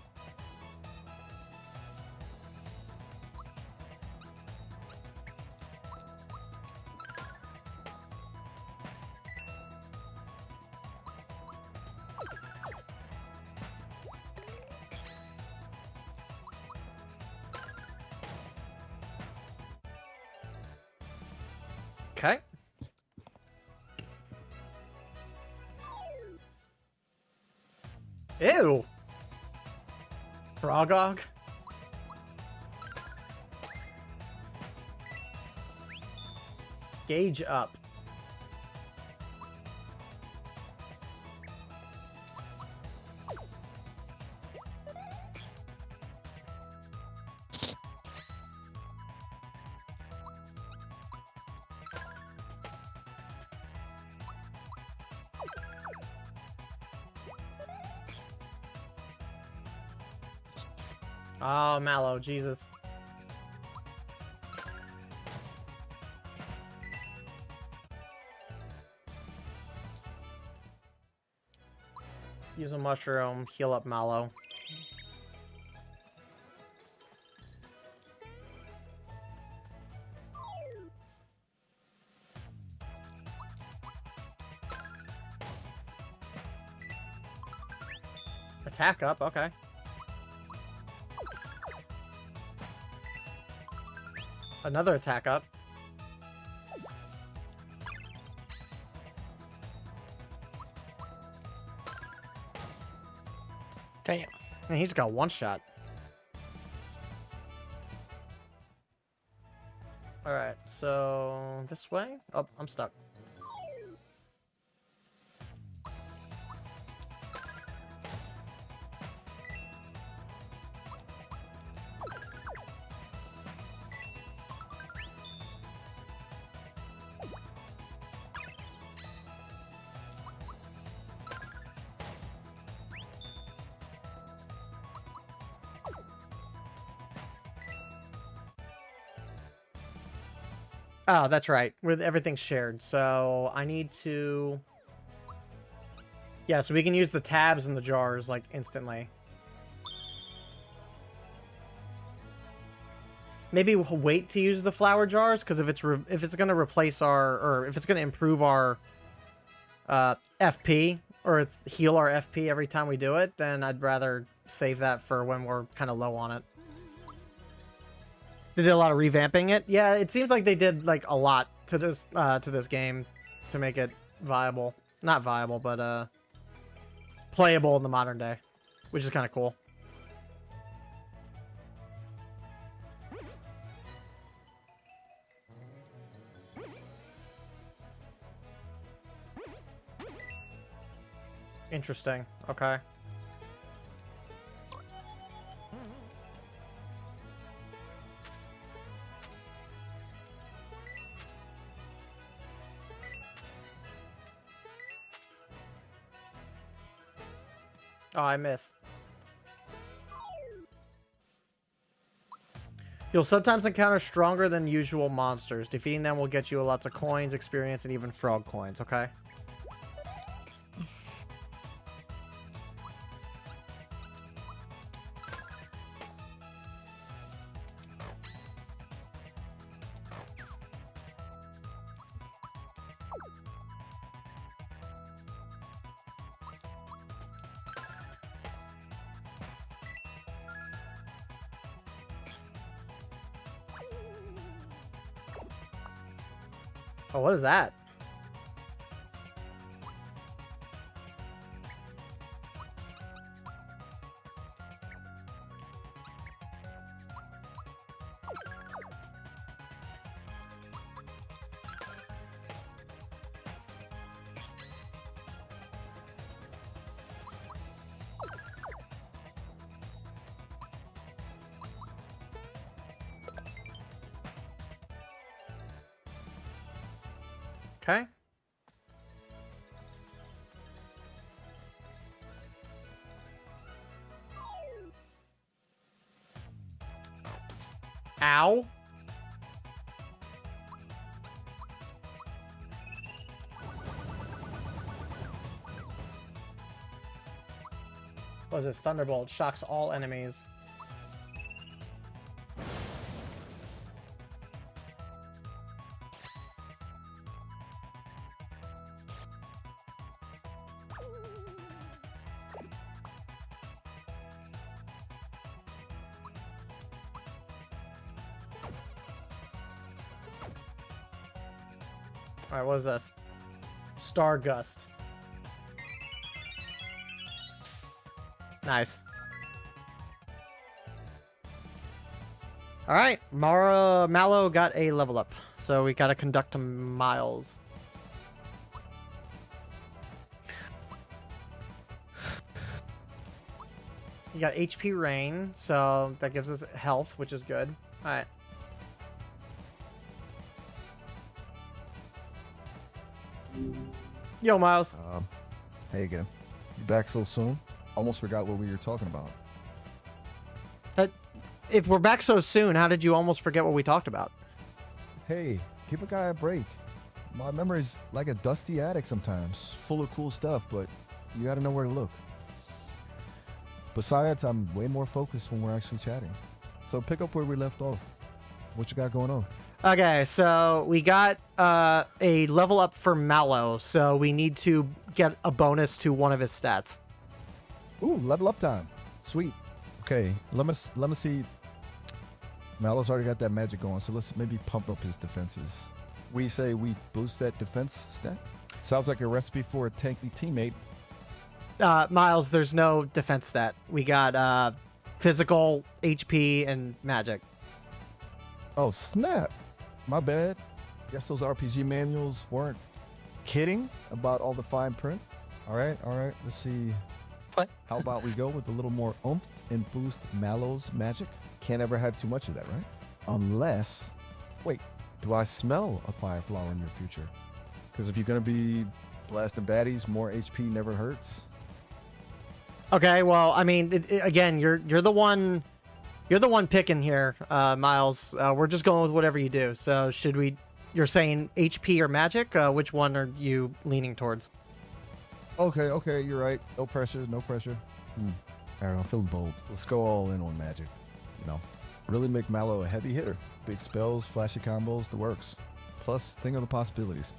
Okay. Ew. Frogog. Gauge up. Oh, Mallow, Jesus. Use a mushroom, heal up Mallow. Attack up, okay. Another attack up. Damn. And he just got one shot. All right, so this way. Oh, I'm stuck. Oh, that's right. With everything's shared. So I need to... Yeah, so we can use the tabs in the jars, like, instantly. Maybe we'll wait to use the flower jars, because if it's going to replace our... Or if it's going to improve our FP, or it's heal our FP every time we do it, then I'd rather save that for when we're kind of low on it. They did a lot of revamping it. Yeah, it seems like they did like a lot to this game to make it viable. Not viable, but playable in the modern day, which is kind of cool. Interesting. Okay. Oh, I missed. You'll sometimes encounter stronger than usual monsters. Defeating them will get you lots of coins, experience, and even frog coins, okay? Oh, what is that? Okay. Ow. What is this? Thunderbolt shocks all enemies. Alright, what is this? Star Gust. Nice. Alright, Mallow got a level up. So we gotta conduct to Miles. You got HP Rain, so that gives us health, which is good. Alright. Yo, Miles. Hey again. You back so soon? Almost forgot what we were talking about. If we're back so soon, how did you almost forget what we talked about? Hey, give a guy a break. My memory's like a dusty attic sometimes, full of cool stuff, but you gotta know where to look. Besides, I'm way more focused when we're actually chatting. So pick up where we left off. What you got going on? Okay, so we got a level up for Mallow, so we need to get a bonus to one of his stats. Ooh, level up time. Sweet. Okay, let me see. Mallow's already got that magic going, so let's maybe pump up his defenses. We say we boost that defense stat? Sounds like a recipe for a tanky teammate. Miles, there's no defense stat. We got physical, HP, and magic. Oh, snap. My bad. Guess those RPG manuals weren't kidding about all the fine print. All right. Let's see. What? How about we go with a little more oomph and boost Mallow's magic? Can't ever have too much of that, right? Unless, wait, do I smell a fire flower in your future? Because if you're going to be blasting baddies, more HP never hurts. Okay, well, I mean, again, you're the one picking here, Miles. We're just going with whatever you do. So should we? You're saying HP or magic? Which one are you leaning towards? Okay, you're right. No pressure. All right, I'm feeling bold. Let's go all in on magic. Really make Mallow a heavy hitter. Big spells, flashy combos, the works. Plus, think of the possibilities.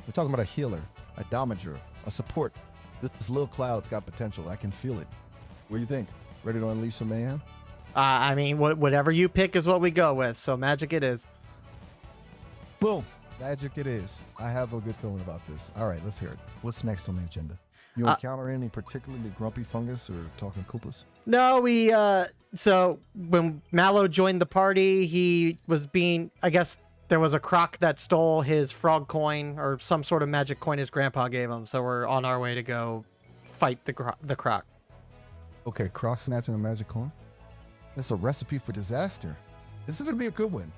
We're talking about a healer, a damager, a support. This little cloud's got potential. I can feel it. What do you think? Ready to unleash some mayhem? I mean, whatever you pick is what we go with. So magic it is. Boom. Magic it is. I have a good feeling about this. All right, let's hear it. What's next on the agenda? You encounter any particularly grumpy fungus or talking Koopas? No, so when Mallow joined the party, he was I guess there was a croc that stole his frog coin or some sort of magic coin his grandpa gave him. So we're on our way to go fight the croc. Okay, croc snatching a magic coin. That's a recipe for disaster. This is going to be a good one.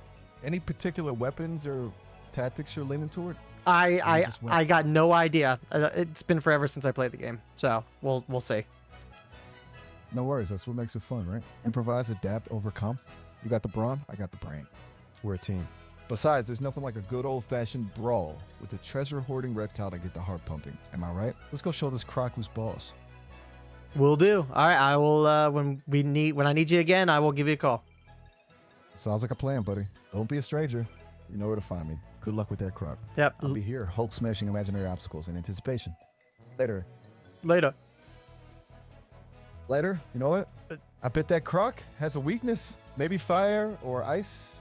Any particular weapons or tactics you're leaning toward? I got no idea. It's been forever since I played the game, so we'll see. No worries. That's what makes it fun, right? Improvise, adapt, overcome. You got the brawn, I got the brain. We're a team. Besides, there's nothing like a good old-fashioned brawl with a treasure-hoarding reptile to get the heart pumping. Am I right? Let's go show this croc who's boss. Will do. All right, I will. When I need you again, I will give you a call. Sounds like a plan, buddy. Don't be a stranger. You know where to find me. Good luck with that croc. Yep. I'll be here, Hulk smashing imaginary obstacles in anticipation. Later. Later. You know what? I bet that croc has a weakness. Maybe fire or ice.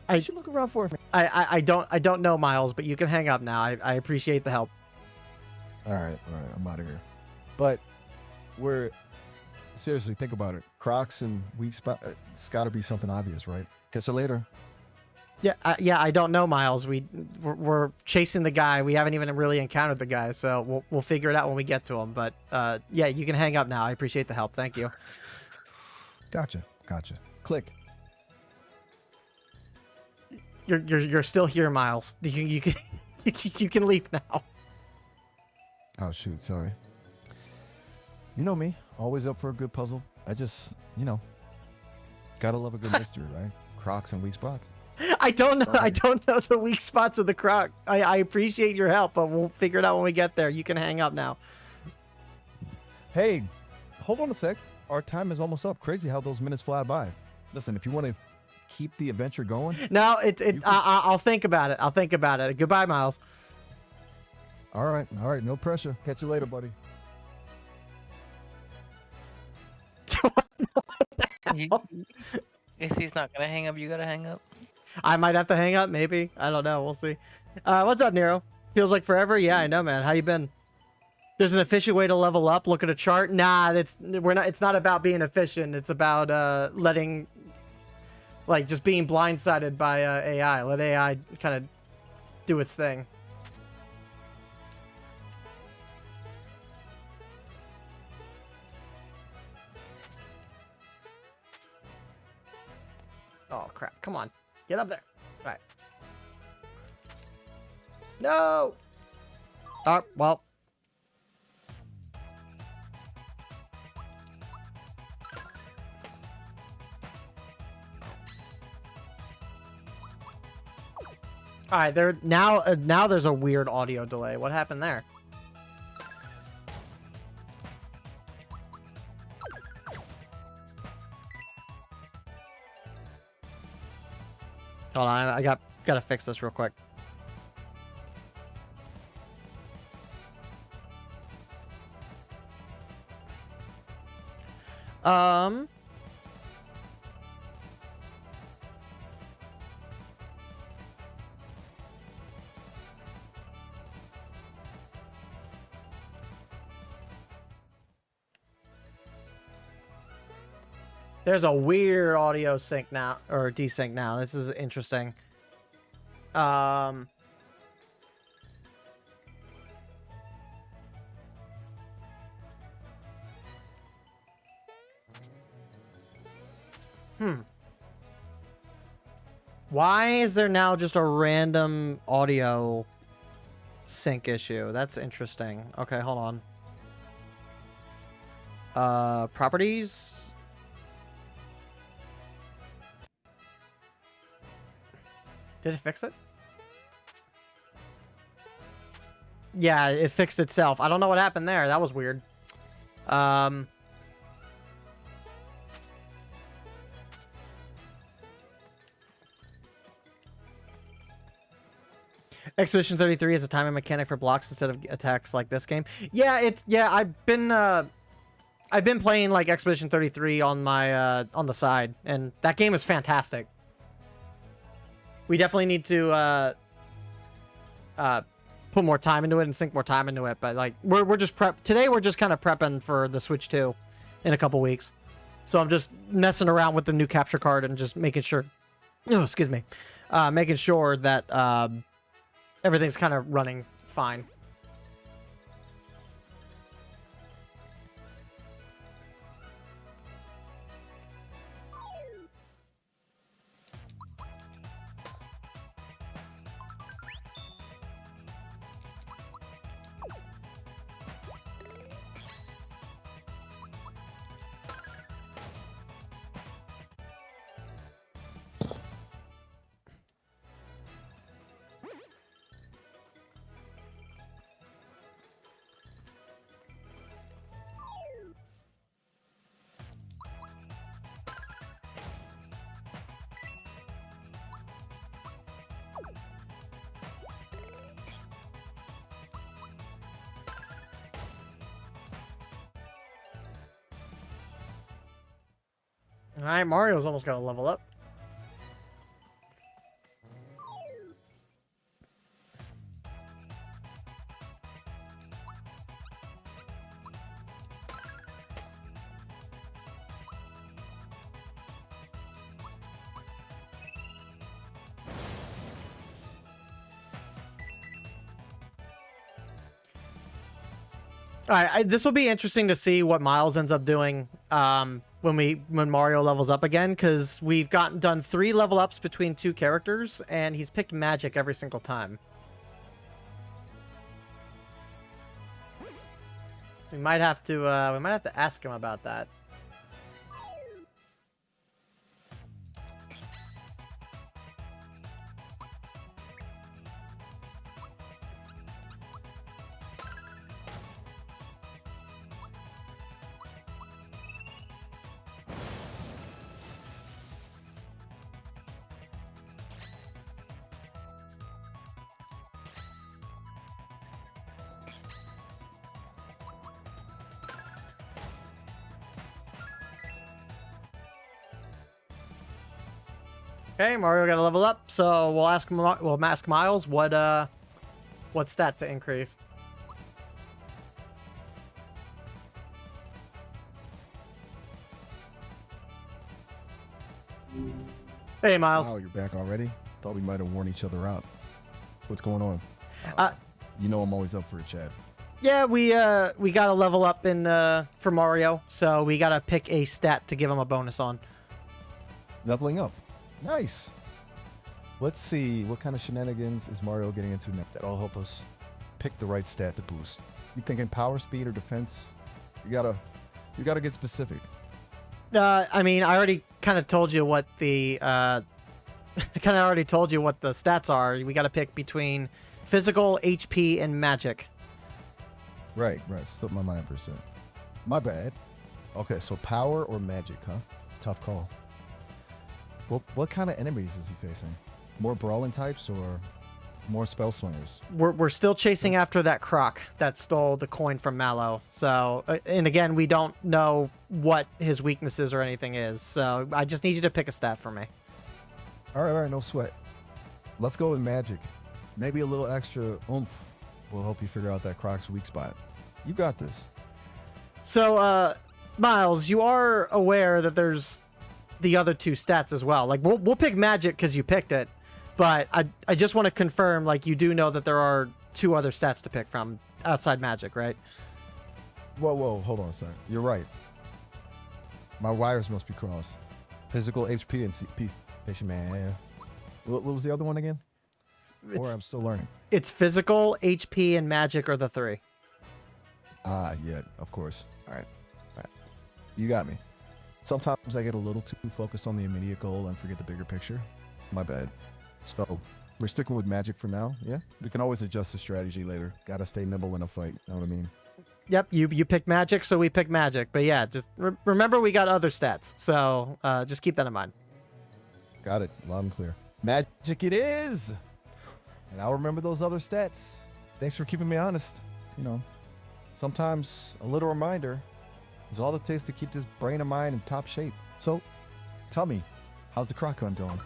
I should look around for it. I don't know, Miles, but you can hang up now. I appreciate the help. All right. I'm out of here. But seriously, think about it. Crocs and weak spot. It's got to be something obvious, right? Catch you later. Yeah, I don't know, Miles. We're chasing the guy. We haven't even really encountered the guy, so we'll figure it out when we get to him. But yeah, you can hang up now. I appreciate the help. Thank you. Gotcha. Click. You're still here, Miles. You can you can leave now. Oh shoot, sorry. You know me, always up for a good puzzle. I just, gotta love a good mystery, right? Crocs and weak spots. I don't know. I don't know the weak spots of the croc. I appreciate your help, but we'll figure it out when we get there. You can hang up now. Hey, hold on a sec. Our time is almost up. Crazy how those minutes fly by. Listen, if you want to keep the adventure going. No, I'll think about it. I'll think about it. Goodbye, Miles. All right. No pressure. Catch you later, buddy. If he's not gonna hang up, you gotta hang up. I might have to hang up, maybe. I don't know. We'll see. What's up, Nero? Feels like forever? Yeah, I know, man. How you been? There's an efficient way to level up. Look at a chart. Nah, it's not about being efficient. It's about just being blindsided by AI. Let AI kind of do its thing. Oh crap! Come on, get up there. All right. No. Oh well. All right, now there's a weird audio delay. What happened there? Hold on, I gotta fix this real quick. There's a weird audio sync now, or desync now. This is interesting. Why is there now just a random audio sync issue? That's interesting. Okay, hold on. Properties. Did it fix it? Yeah, it fixed itself. I don't know what happened there. That was weird. Expedition 33 is a timing mechanic for blocks instead of attacks like this game. Yeah, I've been playing like Expedition 33 on my on the side, and that game is fantastic. We definitely need to put more time into it and sink more time into it, but like we're just today we're just kind of prepping for the Switch 2 in a couple weeks. So I'm just messing around with the new capture card and just making sure making sure that everything's kind of running fine. All right, Mario's almost got to level up. All right, this will be interesting to see what Miles ends up doing when Mario levels up again, because we've done 3 level ups between 2 characters, and he's picked Magic every single time. We might have to ask him about that. Okay, Mario got to level up, so we'll ask Miles what stat to increase. Hey, Miles. Wow, you're back already? Thought we might have worn each other out. What's going on? You know I'm always up for a chat. Yeah, we got to level up in for Mario, so we got to pick a stat to give him a bonus on. Leveling up. Nice. Let's see, what kind of shenanigans is Mario getting into next? That'll help us pick the right stat to boost. You thinking power, speed, or defense? You gotta get specific. I mean, I already kind of told you what the stats are. We got to pick between physical, HP, and magic. Right. Slipped my mind %. My bad. Okay, so power or magic, huh? Tough call. Well, what kind of enemies is he facing? More brawling types or more spell slingers? We're still chasing after that croc that stole the coin from Mallow. So, and again, we don't know what his weaknesses or anything is. So I just need you to pick a stat for me. All right, no sweat. Let's go with magic. Maybe a little extra oomph will help you figure out that croc's weak spot. You got this. So, Miles, you are aware that there's the other two stats as well. Like we'll pick magic because you picked it, but I just want to confirm, like, you do know that there are two other stats to pick from outside magic, right? Whoa, hold on a second. You're right. My wires must be crossed. Physical, HP, and CP. Patient man. What was the other one again? Or I'm still learning. It's physical, HP, and magic are the three. Ah, yeah, of course. All right. You got me. Sometimes I get a little too focused on the immediate goal and forget the bigger picture. My bad. So, we're sticking with magic for now, yeah? We can always adjust the strategy later. Gotta stay nimble in a fight, know what I mean? Yep, you picked magic, so we picked magic. But yeah, just remember we got other stats, so just keep that in mind. Got it, loud and clear. Magic it is! And I'll remember those other stats. Thanks for keeping me honest. You know, sometimes a little reminder is all it takes to keep this brain of mine in top shape. So, tell me, how's the croc hunt doing?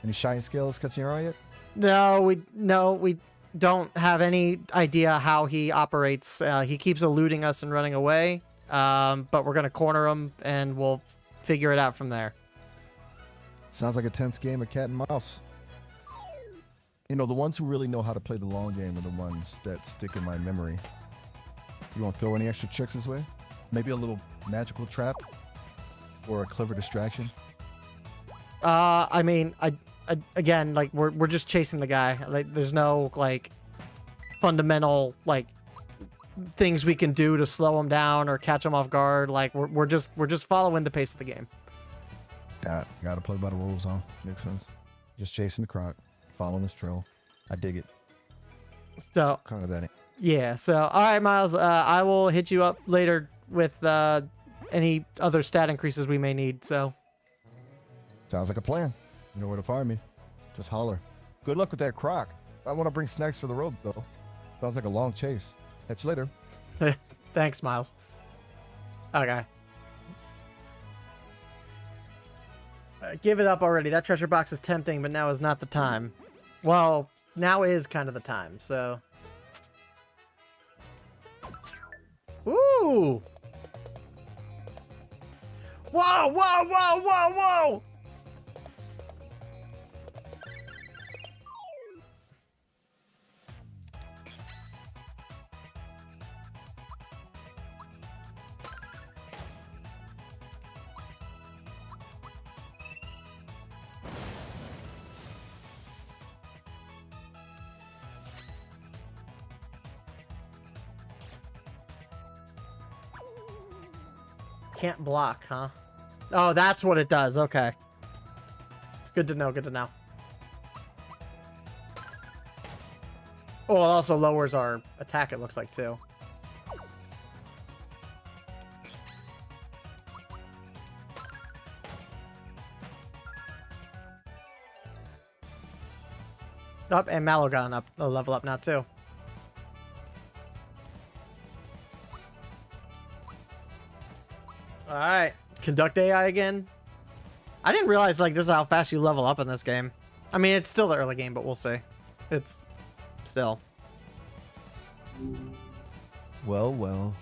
Any shiny scales catching your eye yet? No, we don't have any idea how he operates. He keeps eluding us and running away. But we're gonna corner him, and we'll figure it out from there. Sounds like a tense game of cat and mouse. You know, the ones who really know how to play the long game are the ones that stick in my memory. You want to throw any extra tricks his way? Maybe a little magical trap? Or a clever distraction? I mean, I again, like, we're just chasing the guy. Like, there's no, like, fundamental, like, things we can do to slow him down or catch him off guard. Like, we're just following the pace of the game. Gotta play by the rules, huh? Makes sense. Just chasing the croc, following this trail. I dig it. So Kind of that. yeah. So all right, Miles. I will hit you up later with any other stat increases we may need. So Sounds like a plan. You know where to find me. Just holler. Good luck with that croc. I want to bring snacks for the road, though. Sounds like a long chase. Catch you later. thanks, Miles. Okay. Give it up already. That treasure box is tempting, but now is not the time. Well, now is kind of the time, so. Ooh! Whoa, whoa, whoa, whoa, whoa! Can't block, huh? Oh, that's what it does. Okay. Good to know, good to know. Oh, it also lowers our attack, it looks like, too. Oh, and Mallow got a level up now, too. Alright. Conduct AI again. I didn't realize, like, this is how fast you level up in this game. I mean, it's still the early game, but we'll see. It's still. Well.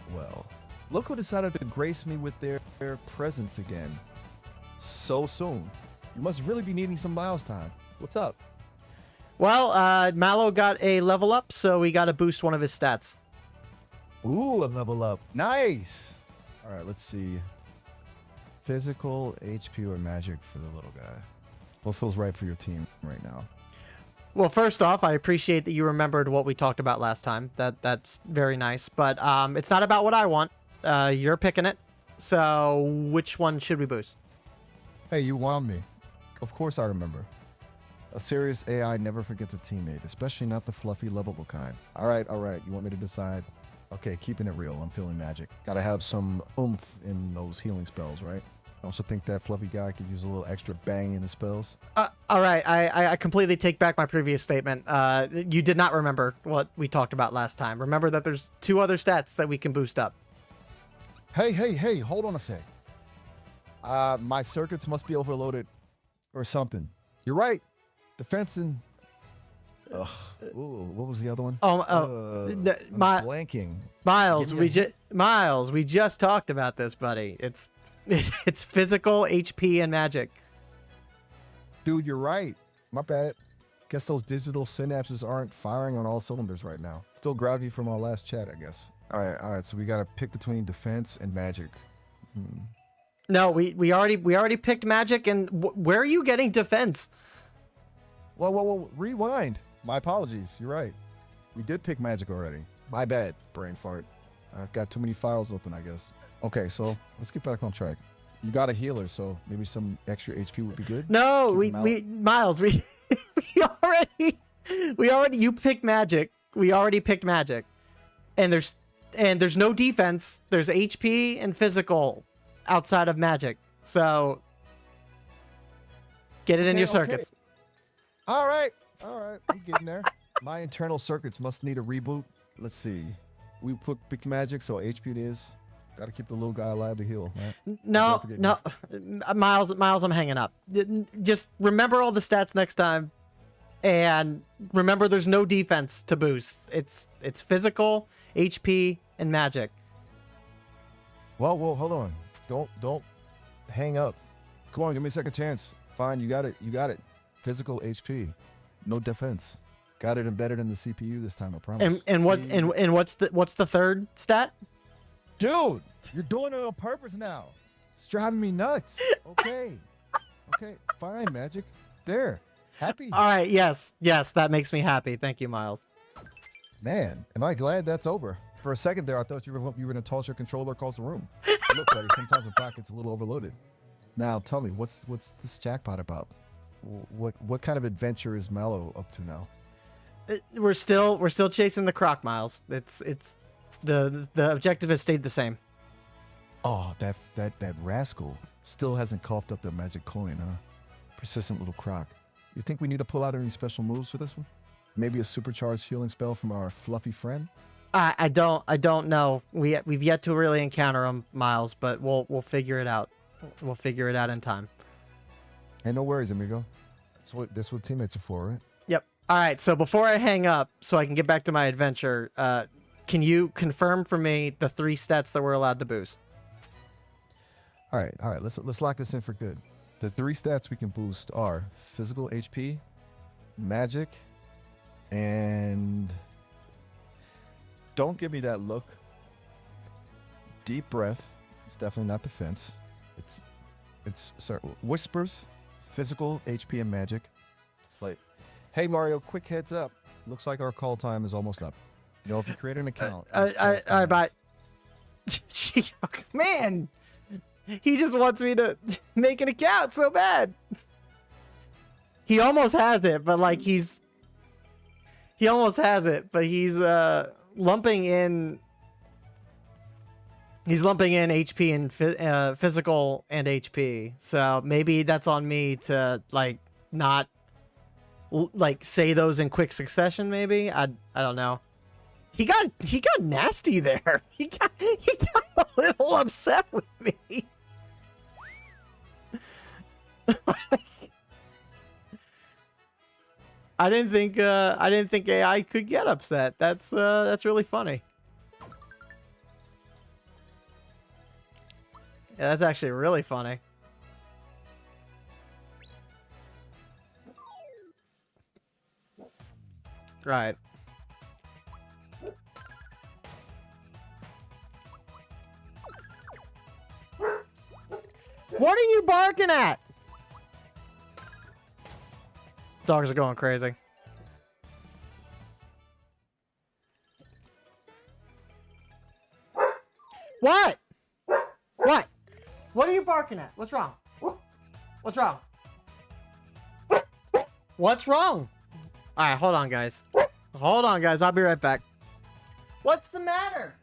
Look who decided to grace me with their presence again. So soon. You must really be needing some miles time. What's up? Well, Mallow got a level up, so we got to boost one of his stats. Ooh, a level up. Nice. All right, let's see. Physical, HP, or magic for the little guy. What feels right for your team right now? Well, first off, I appreciate that you remembered what we talked about last time. That's very nice. But it's not about what I want. You're picking it. So which one should we boost? Hey, you wound me. Of course I remember. A serious AI never forgets a teammate, especially not the fluffy, lovable kind. All right. You want me to decide? Okay, keeping it real. I'm feeling magic. Gotta have some oomph in those healing spells, right? I also think that fluffy guy could use a little extra bang in his spells. All right, I completely take back my previous statement. You did not remember what we talked about last time. Remember that there's two other stats that we can boost up. Hey, hold on a sec. My circuits must be overloaded or something. You're right. Defense and... Ugh. Ooh, what was the other one? I'm blanking. Miles, we just talked about this, buddy. It's It's physical, HP, and magic. Dude, you're right. My bad. Guess those digital synapses aren't firing on all cylinders right now. Still groggy from our last chat, I guess. All right. So we got to pick between defense and magic. No, we already picked magic, and where are you getting defense? Whoa, rewind. My apologies. You're right. We did pick magic already. My bad, brain fart. I've got too many files open, I guess. Okay, so let's get back on track. You got a healer, so maybe some extra HP would be good. No, Keep him out. Miles, we already you picked magic. We already picked magic, and there's no defense. There's HP and physical outside of magic. So get it in your circuits. Okay. All right. I'm getting there. My internal circuits must need a reboot. Let's see. We picked magic, so HP it is. Got to keep the little guy alive to heal. Right? No, Don't forget no, Miles, I'm hanging up. Just remember all the stats next time, and remember there's no defense to boost. It's physical, HP, and magic. Well, hold on. Don't hang up. Come on, give me a second chance. Fine, you got it. Physical HP, no defense. Got it embedded in the CPU this time, I promise. And what's the third stat? Dude, you're doing it on purpose now. It's driving me nuts. Okay, fine, magic. There, happy. All right, yes, that makes me happy. Thank you, Miles. Man, am I glad that's over. For a second there, I thought you were going to toss your controller across the room. Look, buddy, sometimes the pocket's a little overloaded. Now, tell me, what's this jackpot about? What kind of adventure is Mallow up to now? We're still chasing the croc, Miles. It's the objective has stayed the same. Oh, that rascal still hasn't coughed up the magic coin, huh? Persistent little croc. You think we need to pull out any special moves for this one? Maybe a supercharged healing spell from our fluffy friend? I don't know. We've yet to really encounter him, Miles, but we'll figure it out. We'll figure it out in time. Hey, no worries, amigo. That's what teammates are for, right? Yep. All right. So before I hang up, so I can get back to my adventure, can you confirm for me the 3 stats that we're allowed to boost? All right. Let's lock this in for good. The 3 stats we can boost are physical HP, magic, and don't give me that look. Deep breath. It's definitely not defense. It's whispers, physical, HP, and magic. Like, hey Mario, quick heads up. Looks like our call time is almost up. You know, if you create an account. Bye. Man, he just wants me to make an account so bad. He almost has it, but like he's lumping in. He's lumping in HP and physical and HP, so maybe that's on me to like not like say those in quick succession. Maybe I don't know. He got nasty there. He got a little upset with me. I didn't think AI could get upset. That's really funny. Yeah, that's actually really funny. Right. What are you barking at? Dogs are going crazy. What? What? What are you barking at? What's wrong? What's wrong? What's wrong? All right, hold on, guys. Hold on, guys. I'll be right back. What's the matter?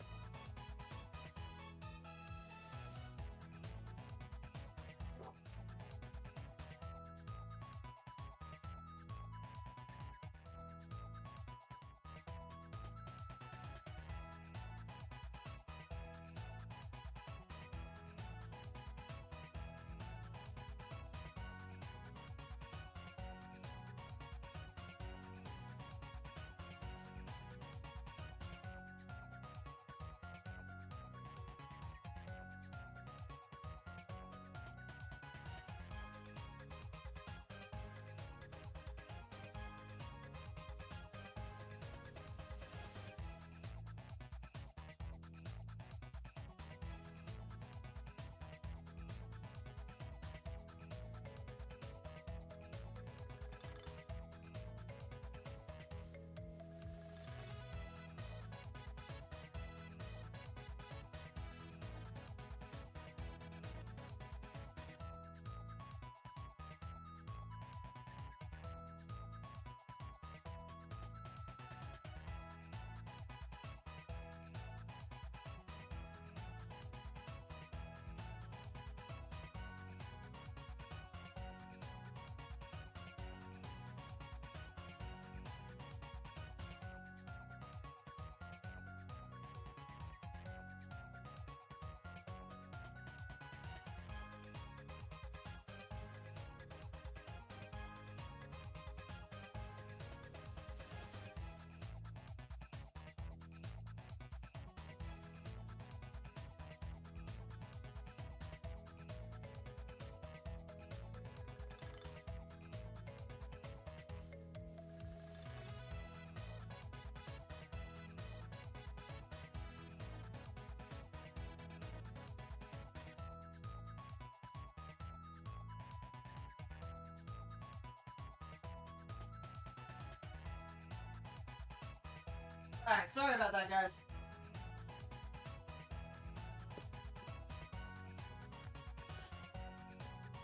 Alright, sorry about that, guys.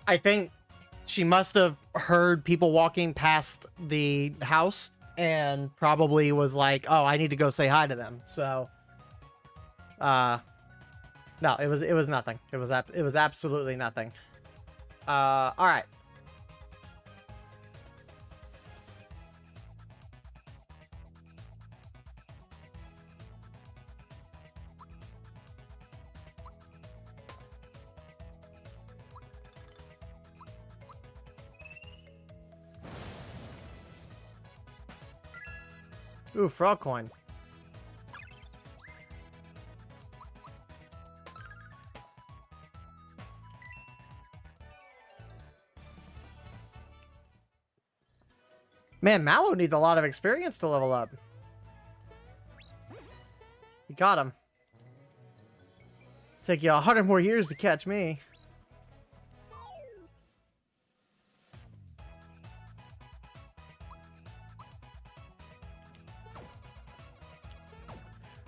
I think she must have heard people walking past the house and probably was like, "Oh, I need to go say hi to them." So, no, it was nothing. It was absolutely nothing. All right. Ooh, frog coin. Man, Mallow needs a lot of experience to level up. You got him. Take you 100 more years to catch me.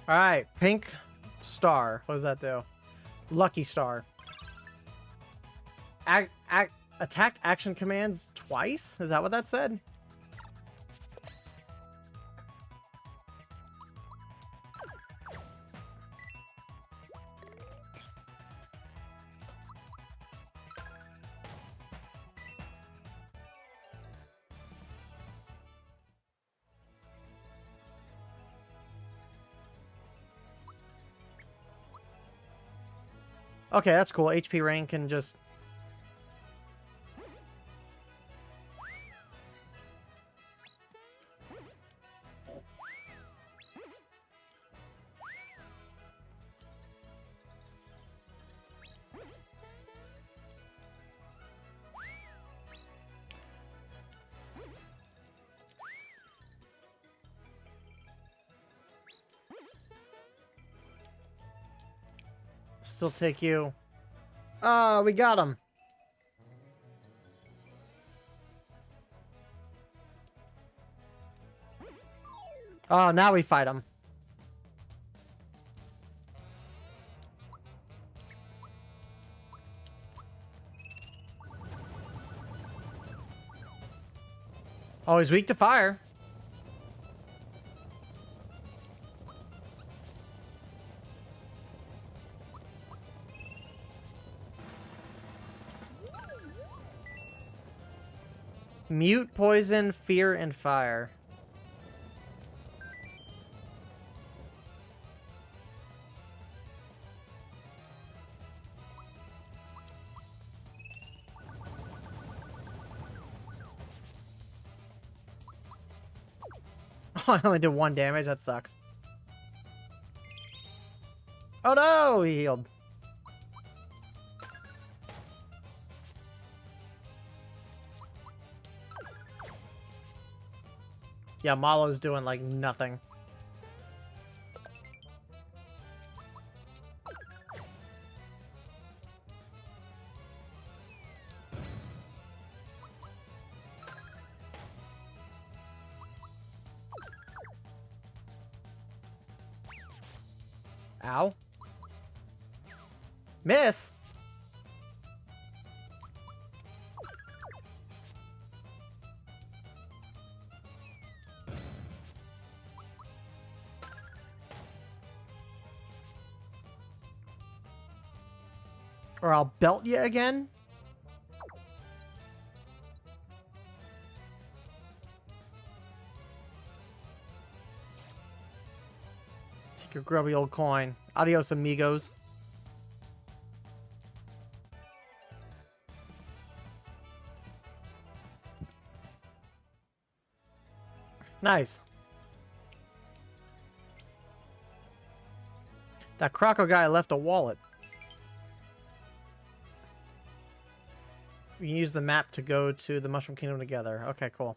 All right, pink star. What does that do? Lucky star. Attack action commands twice? Is that what that said? Okay, that's cool. HP Rain can just... Still take you. Ah, we got him. Oh, now we fight him. Oh, he's weak to fire. Mute, poison, fear, and fire. Oh, I only did 1 damage. That sucks. Oh no, he healed. Yeah, Mallow's doing like nothing. Ow. Miss. Or I'll belt you again. Take your grubby old coin. Adios, amigos. Nice. That Croco guy left a wallet. We can use the map to go to the Mushroom Kingdom together. Okay, cool.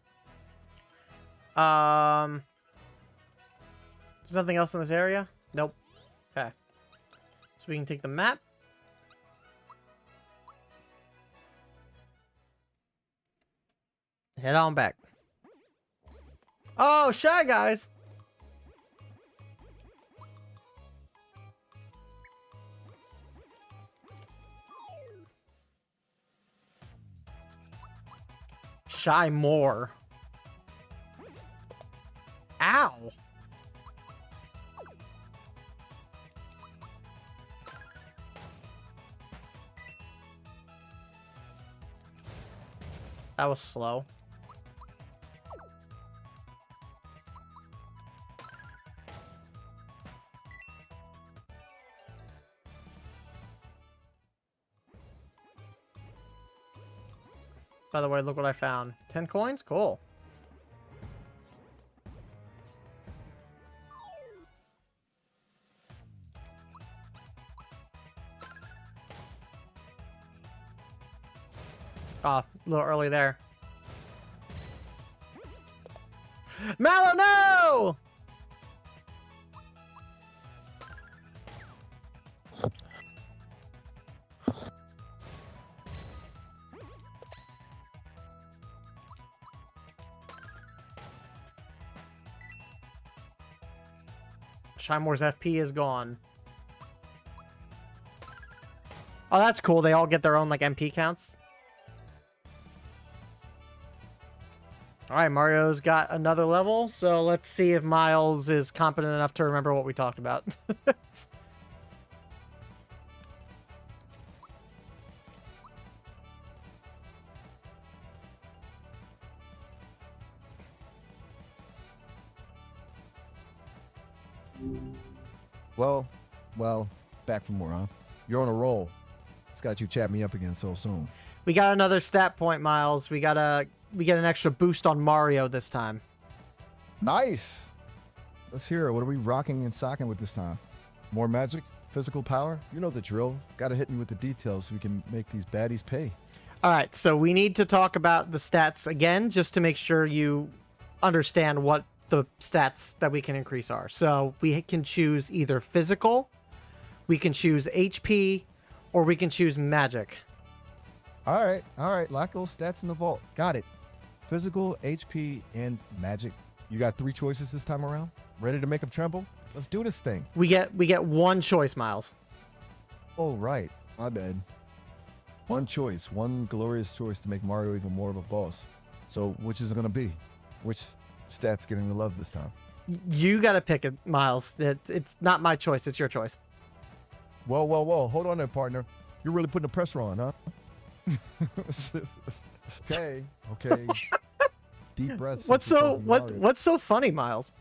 There's nothing else in this area? Nope. Okay. So we can take the map. Head on back. Oh, Shy Guys! Shy more. Ow. That was slow. By the way, look what I found. 10 coins? Cool. Ah, a little early there. Mallow, no! Shymore's FP is gone. Oh, that's cool. They all get their own, like, MP counts. Alright, Mario's got another level, so let's see if Miles is competent enough to remember what we talked about. Well, back for more, huh? You're on a roll. It's got you chat me up again so soon. We got another stat point, Miles. We get an extra boost on Mario this time. Nice. Let's hear it. What are we rocking and socking with this time? More magic? Physical power? You know the drill. Gotta hit me with the details so we can make these baddies pay. Alright, so we need to talk about the stats again, just to make sure you understand what the stats that we can increase are. So we can choose either physical, we can choose HP, or we can choose magic. All right. Lock those stats in the vault. Got it. Physical, HP, and magic. You got 3 choices this time around? Ready to make them tremble? Let's do this thing. We get one choice, Miles. Oh, right. My bad. One choice. One glorious choice to make Mario even more of a boss. So which is it going to be? Which stat's getting the love this time? You gotta pick it, Miles. It's not my choice. It's your choice. Whoa. Hold on there, partner. You're really putting the pressure on, huh? Okay. Deep breaths. What's so funny, Miles?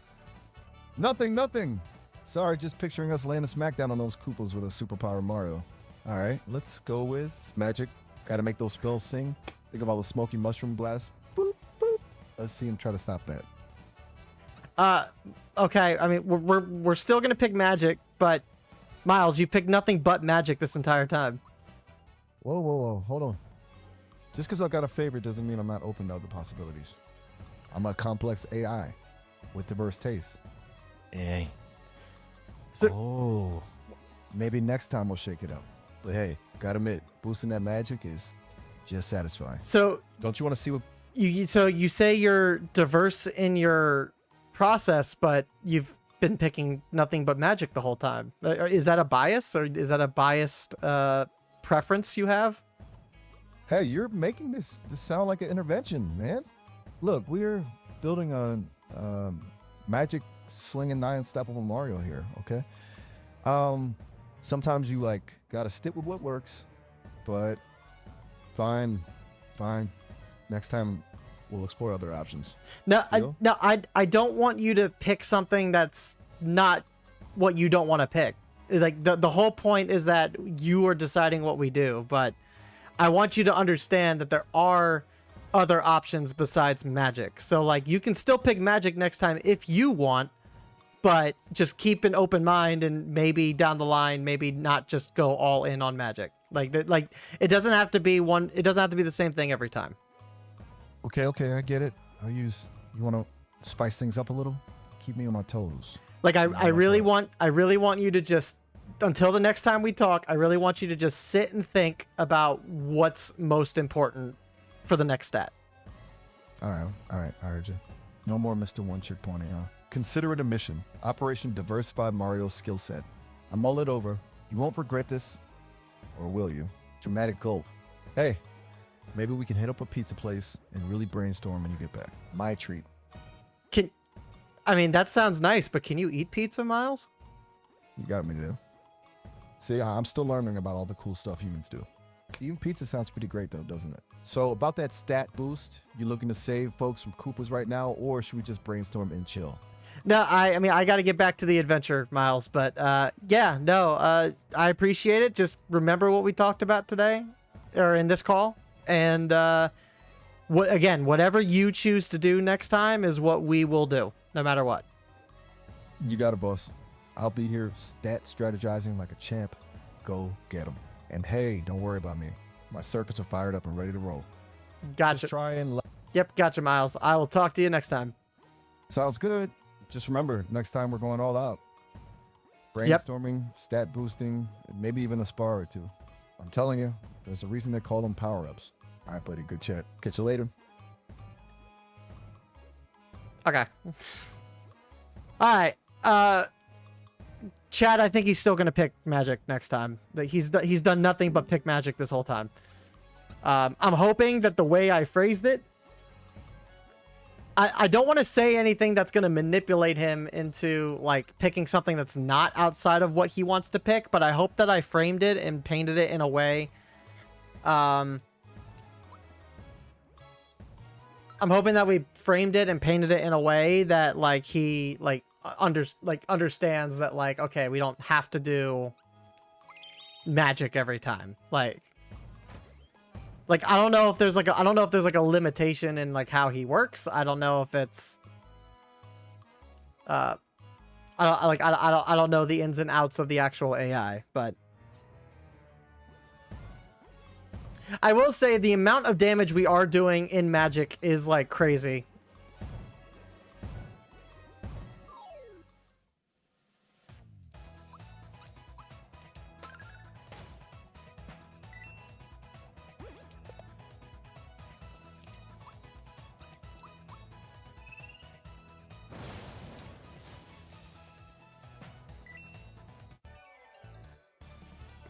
Nothing. Sorry, just picturing us laying a smackdown on those Koopas with a superpower Mario. All right, let's go with magic. Gotta make those spells sing. Think of all the smoky mushroom blasts. Boop, boop. Let's see him try to stop that. Okay. I mean, we're still gonna pick magic, but Miles, you picked nothing but magic this entire time. Whoa. Hold on. Just because I got a favorite doesn't mean I'm not open to other possibilities. I'm a complex AI with diverse tastes. Hey. So, Maybe next time we'll shake it up. But hey, gotta admit, boosting that magic is just satisfying. so Don't you want to see what... you say you're diverse in your process, but you've been picking nothing but magic the whole time. Is that a bias, or is that a biased preference you have? Hey, you're making this sound like an intervention, man. Look, we're building a magic slinging non-stoppable Mario here, okay? Sometimes you like gotta stick with what works, but fine. Next time we'll explore other options. No, Deal? I don't want you to pick something that's not what you don't want to pick. Like the whole point is that you are deciding what we do, but I want you to understand that there are other options besides magic. So like you can still pick magic next time if you want, but just keep an open mind and maybe down the line, maybe not just go all in on magic. Like it doesn't have to be the same thing every time. Okay, I get it. You want to spice things up a little? Keep me on my toes. Like I really want you to just, until the next time we talk, I really want you to just sit and think about what's most important for the next stat. All right, I heard you. No more Mr. One-Trick Pony, huh? Consider it a mission. Operation Diversify Mario's Skill Set. I mull it over. You won't regret this, or will you? Dramatic gulp. Hey, Maybe we can hit up a pizza place and really brainstorm when you get back. My treat. I mean, that sounds nice, but can you eat pizza, Miles? You got me there. See, I'm still learning about all the cool stuff humans do. Even pizza sounds pretty great though, doesn't it? So about that stat boost, you looking to save folks from Koopas right now, or should we just brainstorm and chill? No, I mean, I got to get back to the adventure, Miles, but yeah, no, I appreciate it. Just remember what we talked about today or in this call. And whatever you choose to do next time is what we will do, no matter what. You got it, boss. I'll be here stat strategizing like a champ. Go get 'em. And hey, don't worry about me. My circuits are fired up and ready to roll. Gotcha. Just try and... Yep, gotcha, Miles. I will talk to you next time. Sounds good. Just remember, next time we're going all out. Brainstorming, stat boosting, maybe even a spar or two. I'm telling you, there's a reason they call them power-ups. All right, buddy. Good chat. Catch you later. Okay. All right. Chad, I think he's still gonna pick Magic next time. Like he's done nothing but pick Magic this whole time. I'm hoping that the way I phrased it, I don't want to say anything that's gonna manipulate him into like picking something that's not outside of what he wants to pick. But I hope that I framed it and painted it in a way. I'm hoping that we framed it and painted it in a way that like he understands that like, okay, we don't have to do Magic every time. Like I don't know if there's like a limitation in like how he works. I don't know if it's I don't know the ins and outs of the actual AI, but I will say the amount of damage we are doing in Magic is like crazy.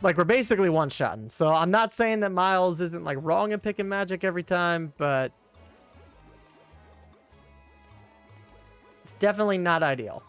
Like, we're basically one-shotting. So I'm not saying that Miles isn't, like, wrong in picking Magic every time, but it's definitely not ideal.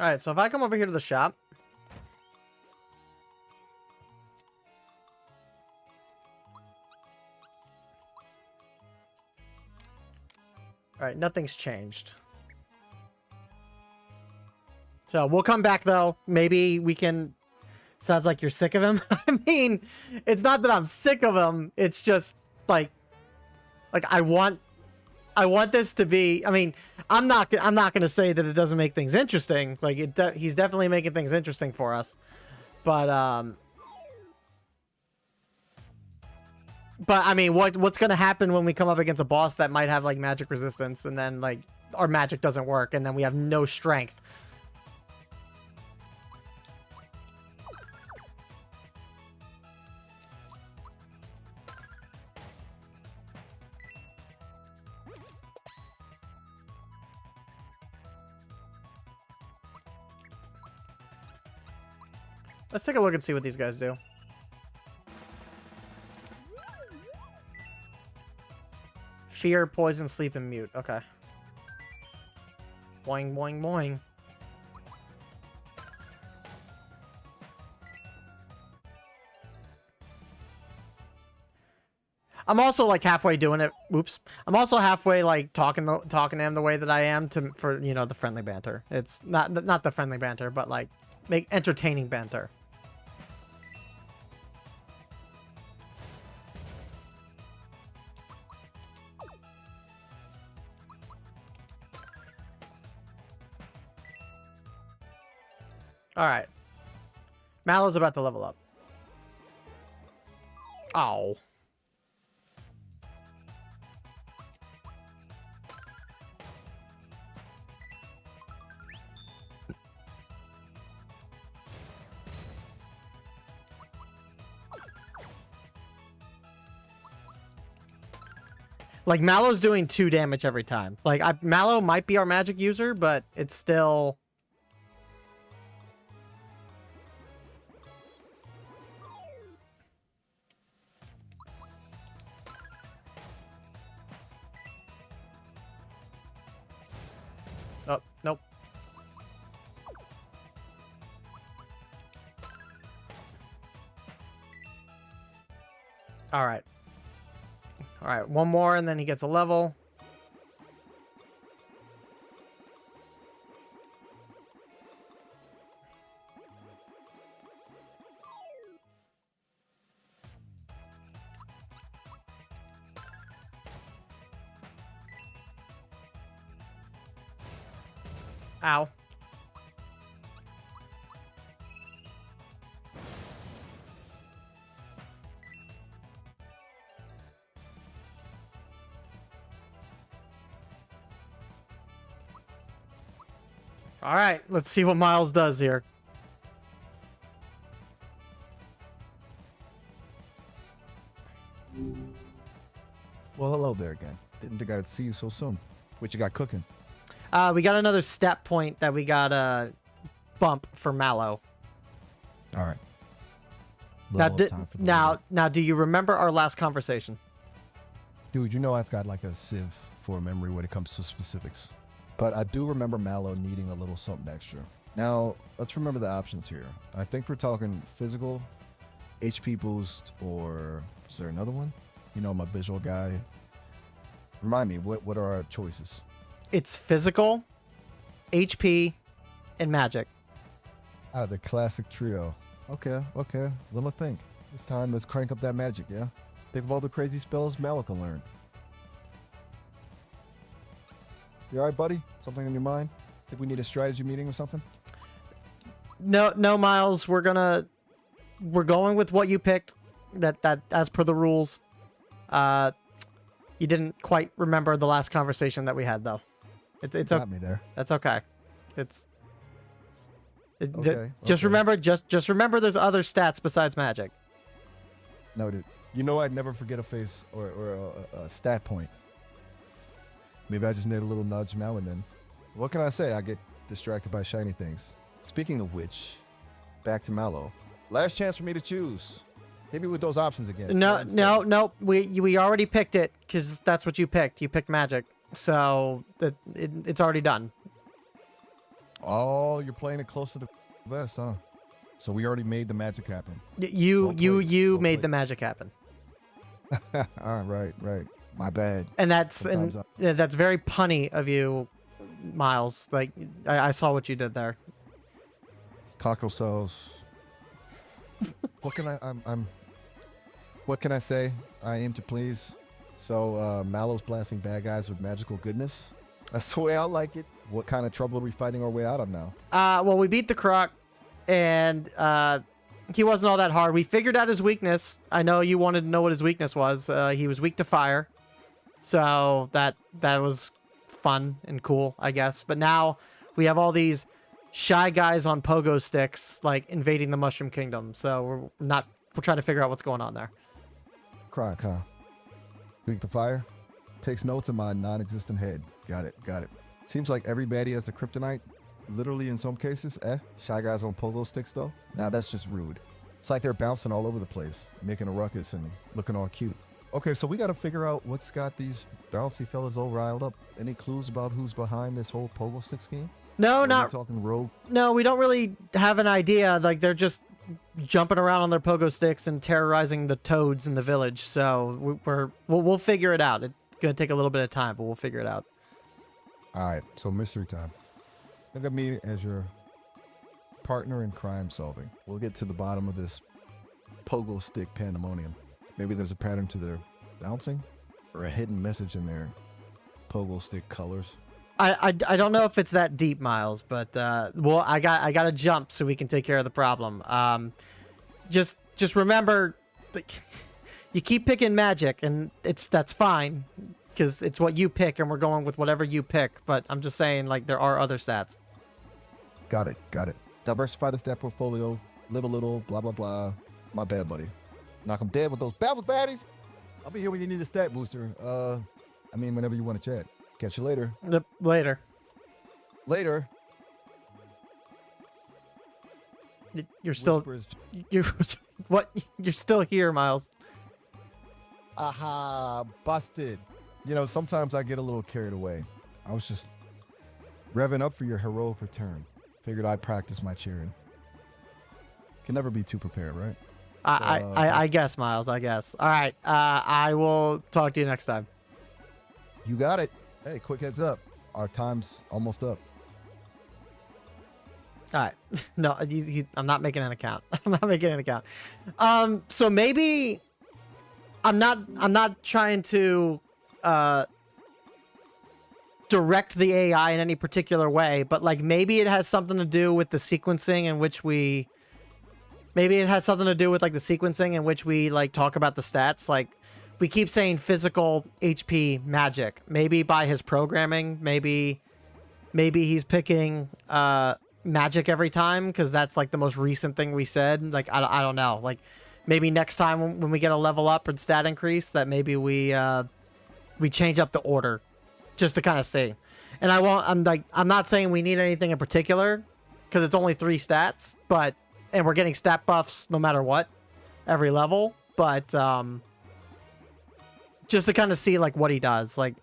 All right, so if I come over here to the shop, all right, nothing's changed. So we'll come back though. Maybe we can. Sounds like you're sick of him. I mean, it's not that I'm sick of him. It's just like I want this to be. I mean, I'm not gonna say that it doesn't make things interesting. Like he's definitely making things interesting for us. But I mean, what's gonna happen when we come up against a boss that might have like magic resistance, and then like our magic doesn't work, and then we have no strength? Let's take a look and see what these guys do. Fear, poison, sleep, and mute. Okay. Boing, boing, boing. I'm also like halfway doing it. Oops. I'm also halfway like talking to him the way that I am for you know, the friendly banter. It's not the friendly banter, but like make entertaining banter. All right. Mallow's about to level up. Oh. Like Mallow's doing 2 damage every time. Like Mallow might be our magic user, but it's still. Oh, nope. All right. All right, one more and then he gets a level. Ow. All right, let's see what Miles does here. Well, hello there again. Didn't think I'd see you so soon. What you got cooking? We got another stat point that we got a bump for Mallow. All right. Now, Level up time for the now, do you remember our last conversation? Dude, you know I've got like a sieve for memory when it comes to specifics. But I do remember Mallow needing a little something extra. Now, let's remember the options here. I think we're talking physical, HP boost, or is there another one? You know, my visual guy. Remind me, what are our choices? It's physical, HP, and magic. Ah, the classic trio. Okay. Let me think. This time, let's crank up that magic, yeah? Think of all the crazy spells Mallow can learn. You alright, buddy? Something on your mind? Think we need a strategy meeting or something? No, Miles. We're going with what you picked. That as per the rules. You didn't quite remember the last conversation that we had, though. It's Got okay. me there. That's okay. Okay, Just okay. remember, just remember, there's other stats besides magic. Noted. You know I'd never forget a face or a stat point. Maybe I just need a little nudge now and then. What can I say? I get distracted by shiny things. Speaking of which, back to Mallow. Last chance for me to choose. Hit me with those options again. No. We already picked it because that's what you picked. You picked magic, so it's already done. Oh, you're playing it close to the vest, huh? So we already made the magic happen. You Well made played. the magic happen, Right. My bad. and Sometimes that's very punny of you, Miles. Like I saw what you did there. Cockle cells. What can what can I say? I aim to please. So Mallow's blasting bad guys with magical goodness. That's the way I like it. What kind of trouble are we fighting our way out of now? Well, we beat the Croc, and he wasn't all that hard. We figured out his weakness. I know you wanted to know what his weakness was. He was weak to fire, so that was fun and cool, I guess. But now we have all these shy guys on pogo sticks, like invading the Mushroom Kingdom. So we're trying to figure out what's going on there. Croc, huh? Weak to fire? Takes notes in my non-existent head. Got it. Seems like every baddie has a kryptonite. Literally in some cases, Shy guys on pogo sticks, though? Nah, that's just rude. It's like they're bouncing all over the place, making a ruckus and looking all cute. Okay, so we gotta figure out what's got these bouncy fellas all riled up. Any clues about who's behind this whole pogo stick scheme? No, Or are we not talking rogue. No, we don't really have an idea. Like they're just jumping around on their pogo sticks and terrorizing the toads in the village. So we'll figure it out. It's gonna take a little bit of time, but we'll figure it out. All right, so mystery time. Think of me as your partner in crime solving. We'll get to the bottom of this pogo stick pandemonium. Maybe there's a pattern to their bouncing or a hidden message in their pogo stick colors. I don't know if it's that deep, Miles, but well, I got to jump so we can take care of the problem. Just remember, you keep picking magic, and that's fine because it's what you pick, and we're going with whatever you pick. But I'm just saying, like, there are other stats. Got it. Diversify the stat portfolio. Live a little, blah, blah, blah. My bad, buddy. Knock 'em dead with those battle baddies. I'll be here when you need a stat booster. I mean, whenever you want to chat. Catch you later. Later. Later. You're still Whispers. you're what? You're still here, Miles. Aha, busted. You know, sometimes I get a little carried away. I was just revving up for your heroic return. Figured I'd practice my cheering. Can never be too prepared, right? I guess, Miles. I guess. All right. I will talk to you next time. You got it. Hey, quick heads up. Our time's almost up. All right. No, I'm not making an account. I'm not making an account. So maybe I'm not trying to direct the AI in any particular way, but like maybe it has something to do with the sequencing in which we like talk about the stats. Like we keep saying physical, HP, magic. Maybe by his programming, maybe he's picking magic every time because that's like the most recent thing we said. Like I don't know. Like maybe next time when we get a level up and stat increase, that maybe we change up the order just to kind of see. And I'm not saying we need anything in particular because it's only 3 stats, and we're getting stat buffs no matter what every level, but just to kind of see like what he does. Like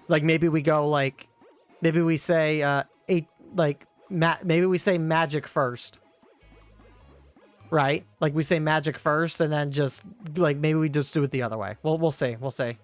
maybe we go like maybe we say maybe we say magic first. Right? Like we say magic first and then just like maybe we just do it the other way. We'll see. We'll see.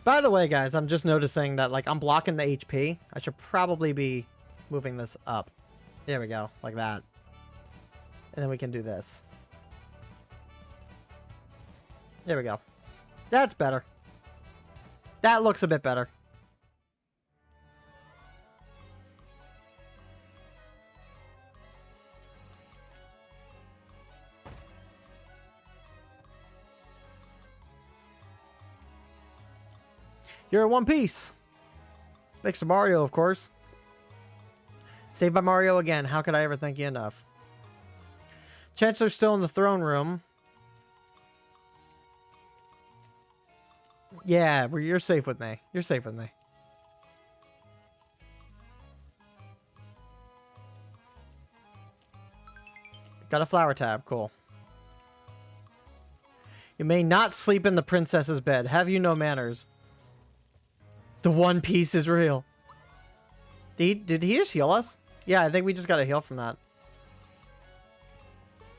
By the way, guys, I'm just noticing that like I'm blocking the HP. I should probably be moving this up. There we go, like that. And then we can do this. There we go. That's better. That looks a bit better. You're in one piece. Thanks to Mario, of course. Saved by Mario again. How could I ever thank you enough? Chancellor's still in the throne room. Yeah, you're safe with me. You're safe with me. Got a flower tab. Cool. You may not sleep in the princess's bed. Have you no manners? The One Piece is real. Did he just heal us? Yeah, I think we just got a heal from that.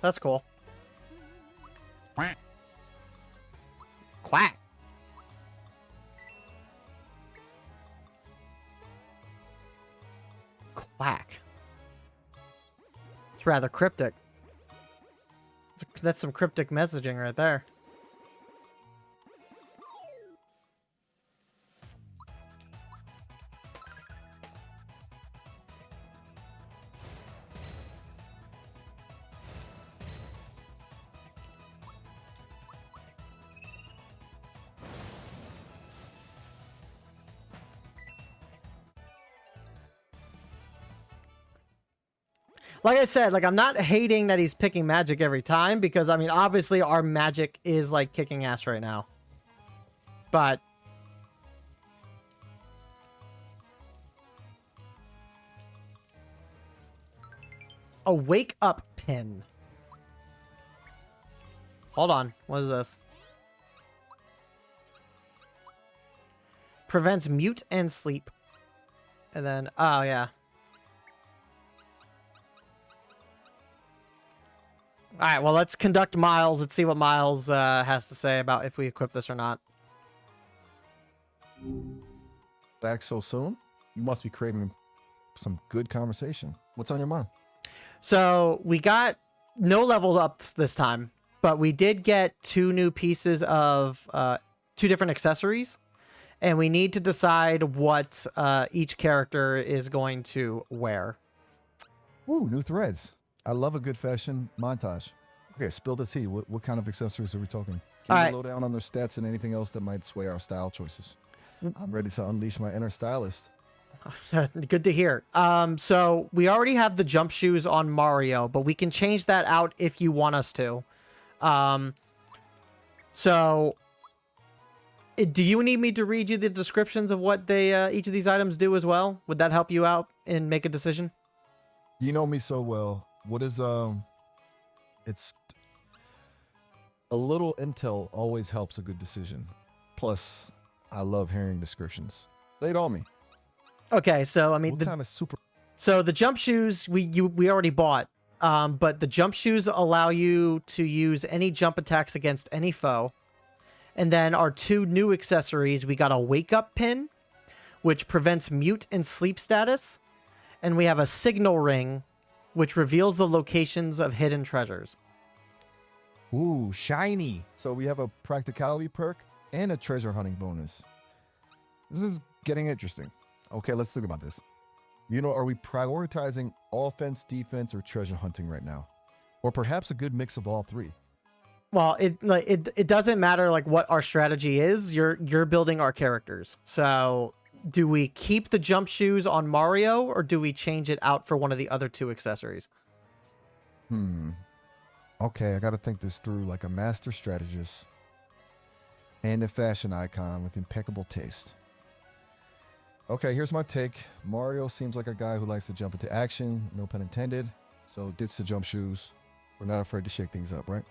That's cool. Quack. Quack. Quack. It's rather cryptic. That's some cryptic messaging right there. Like I said, like I'm not hating that he's picking magic every time because I mean obviously our magic is like kicking ass right now. But a wake up pin. Hold on, what is this? Prevents mute and sleep. And then oh yeah. All right, well, let's conduct Miles. Let's see what Miles has to say about if we equip this or not. Back so soon? You must be craving some good conversation. What's on your mind? So we got no level ups this time, but we did get 2 new pieces of 2 different accessories. and we need to decide what each character is going to wear. Ooh, new threads. I love a good fashion montage. Okay, spill the tea. What kind of accessories are we talking? Can All you right. low down on their stats and anything else that might sway our style choices? I'm ready to unleash my inner stylist. Good to hear. So we already have the jump shoes on Mario, but we can change that out if you want us to. So do you need me to read you the descriptions of what they each of these items do as well? Would that help you out and make a decision? You know me so well. What is it's a little intel always helps a good decision. Plus, I love hearing descriptions. Lay it on me. Okay, so I mean, What kind of super? so the jump shoes we already bought, but the jump shoes allow you to use any jump attacks against any foe. And then our two new accessories, we got a wake up pin, which prevents mute and sleep status, and we have a signal ring, which reveals the locations of hidden treasures. Ooh, shiny. So we have a practicality perk and a treasure hunting bonus. This is getting interesting. Okay, let's think about this. You know, are we prioritizing offense, defense, or treasure hunting right now? Or perhaps a good mix of all three? Well, it doesn't matter like what our strategy is. You're building our characters. So, do we keep the jump shoes on Mario, or do we change it out for one of the other two accessories? Okay, I gotta think this through like a master strategist and a fashion icon with impeccable taste. Okay, here's my take. Mario seems like a guy who likes to jump into action, no pun intended. So ditch the jump shoes. We're not afraid to shake things up, right?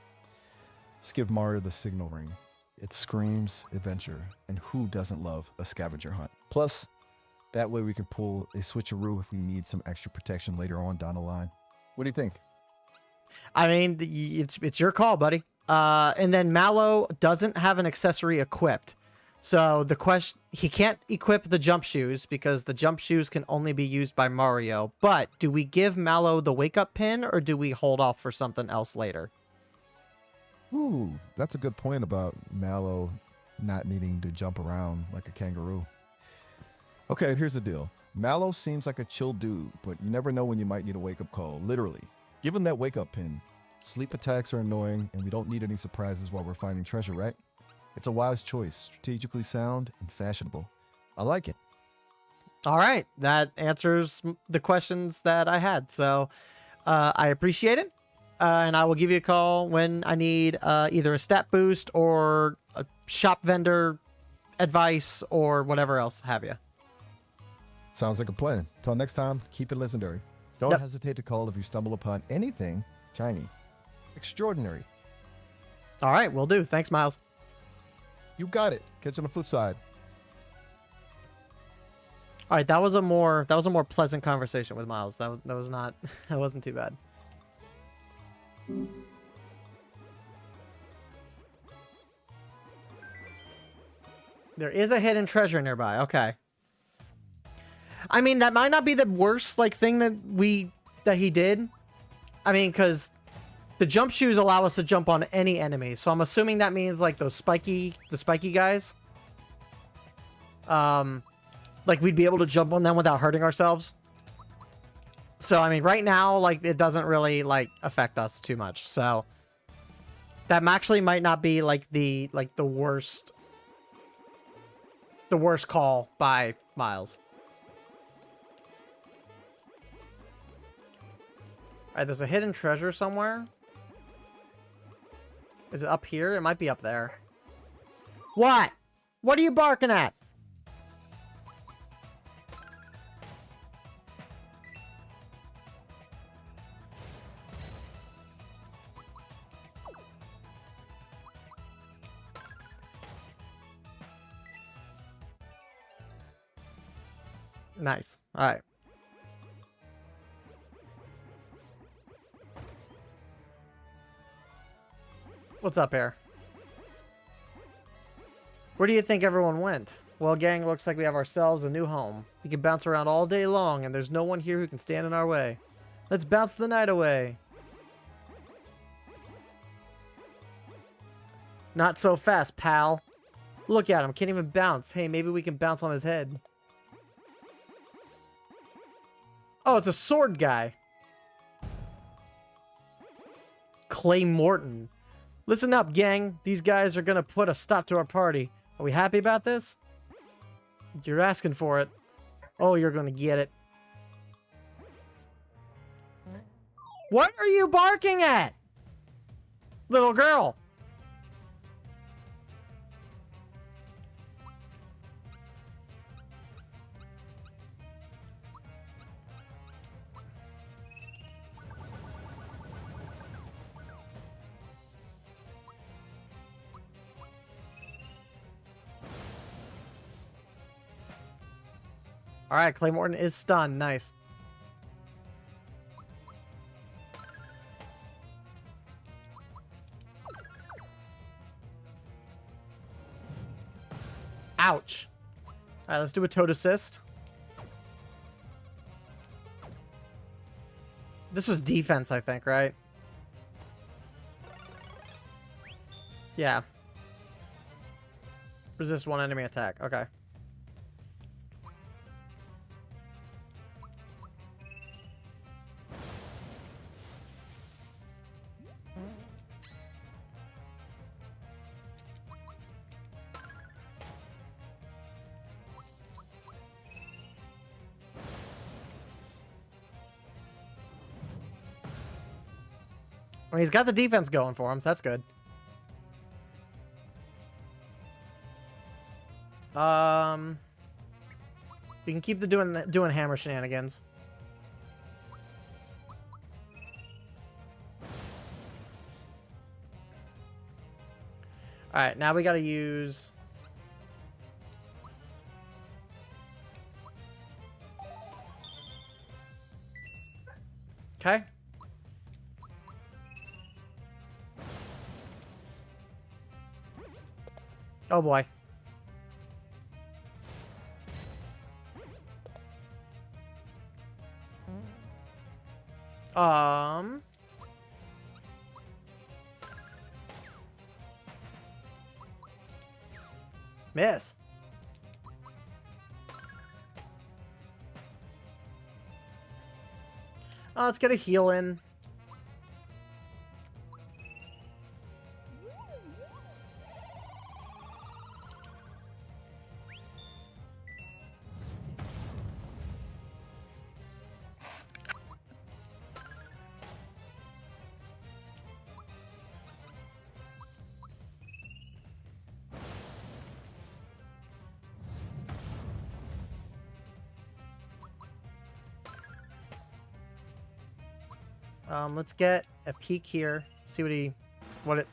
Let's give Mario the signal ring. It screams adventure, and who doesn't love a scavenger hunt? Plus, that way we can pull a switcheroo if we need some extra protection later on down the line. What do you think? I mean, it's your call, buddy. And then Mallow doesn't have an accessory equipped. So the question, he can't equip the jump shoes because the jump shoes can only be used by Mario. But do we give Mallow the wake up pin, or do we hold off for something else later? Ooh, that's a good point about Mallow not needing to jump around like a kangaroo. Okay, here's the deal. Mallow seems like a chill dude, but you never know when you might need a wake-up call, literally. Given that wake-up pin, sleep attacks are annoying, and we don't need any surprises while we're finding treasure, right? It's a wise choice, strategically sound and fashionable. I like it. All right, that answers the questions that I had. So I appreciate it. And I will give you a call when I need either a stat boost or a shop vendor advice or whatever else have you. Sounds like a plan. Till next time, keep it legendary. Don't Yep. hesitate to call if you stumble upon anything shiny, extraordinary. All right, will do. Thanks, Miles. You got it. Catch you on the flip side. All right, that was a more pleasant conversation with Miles. That was not that wasn't too bad. There is a hidden treasure nearby. Okay. I mean, that might not be the worst like thing that he did. I mean, because the jump shoes allow us to jump on any enemy, so I'm assuming that means like the spiky guys. Like we'd be able to jump on them without hurting ourselves. So I mean, right now, like it doesn't really like affect us too much. So that actually might not be like the worst call by Miles. All right, there's a hidden treasure somewhere. Is it up here? It might be up there. What? What are you barking at? Nice. All right. What's up here? Where do you think everyone went? Well, gang, looks like we have ourselves a new home. We can bounce around all day long, and there's no one here who can stand in our way. Let's bounce the night away. Not so fast, pal. Look at him. Can't even bounce. Hey, maybe we can bounce on his head. Oh, it's a sword guy. Clay Morton. Listen up, gang. These guys are gonna put a stop to our party. Are we happy about this? You're asking for it. Oh, you're gonna get it. What are you barking at? Little girl. All right, Clay Morton is stunned. Nice. Ouch. All right, let's do a Toad Assist. This was defense, I think, right? Yeah. Resist one enemy attack. Okay. I mean, he's got the defense going for him, so that's good. We can keep doing hammer shenanigans. All right, now we got to use. Okay. Oh boy. Miss. Oh, let's get a heal in. Let's get a peek here. See what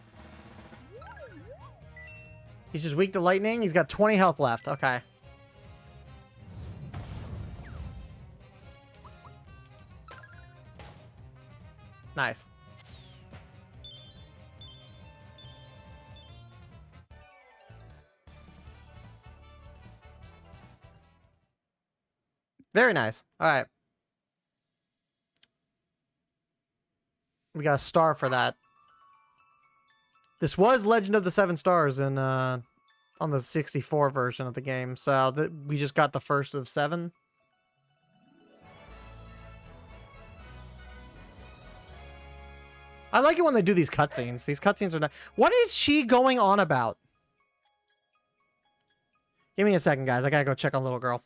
He's just weak to lightning. He's got 20 health left. Okay. Nice. Very nice. All right. We got a star for that. This was Legend of the Seven Stars in on the 64 version of the game, so we just got the first of 7. I like it when they do these cutscenes. These cutscenes are not. What is she going on about? Give me a second, guys. I gotta go check on little girl.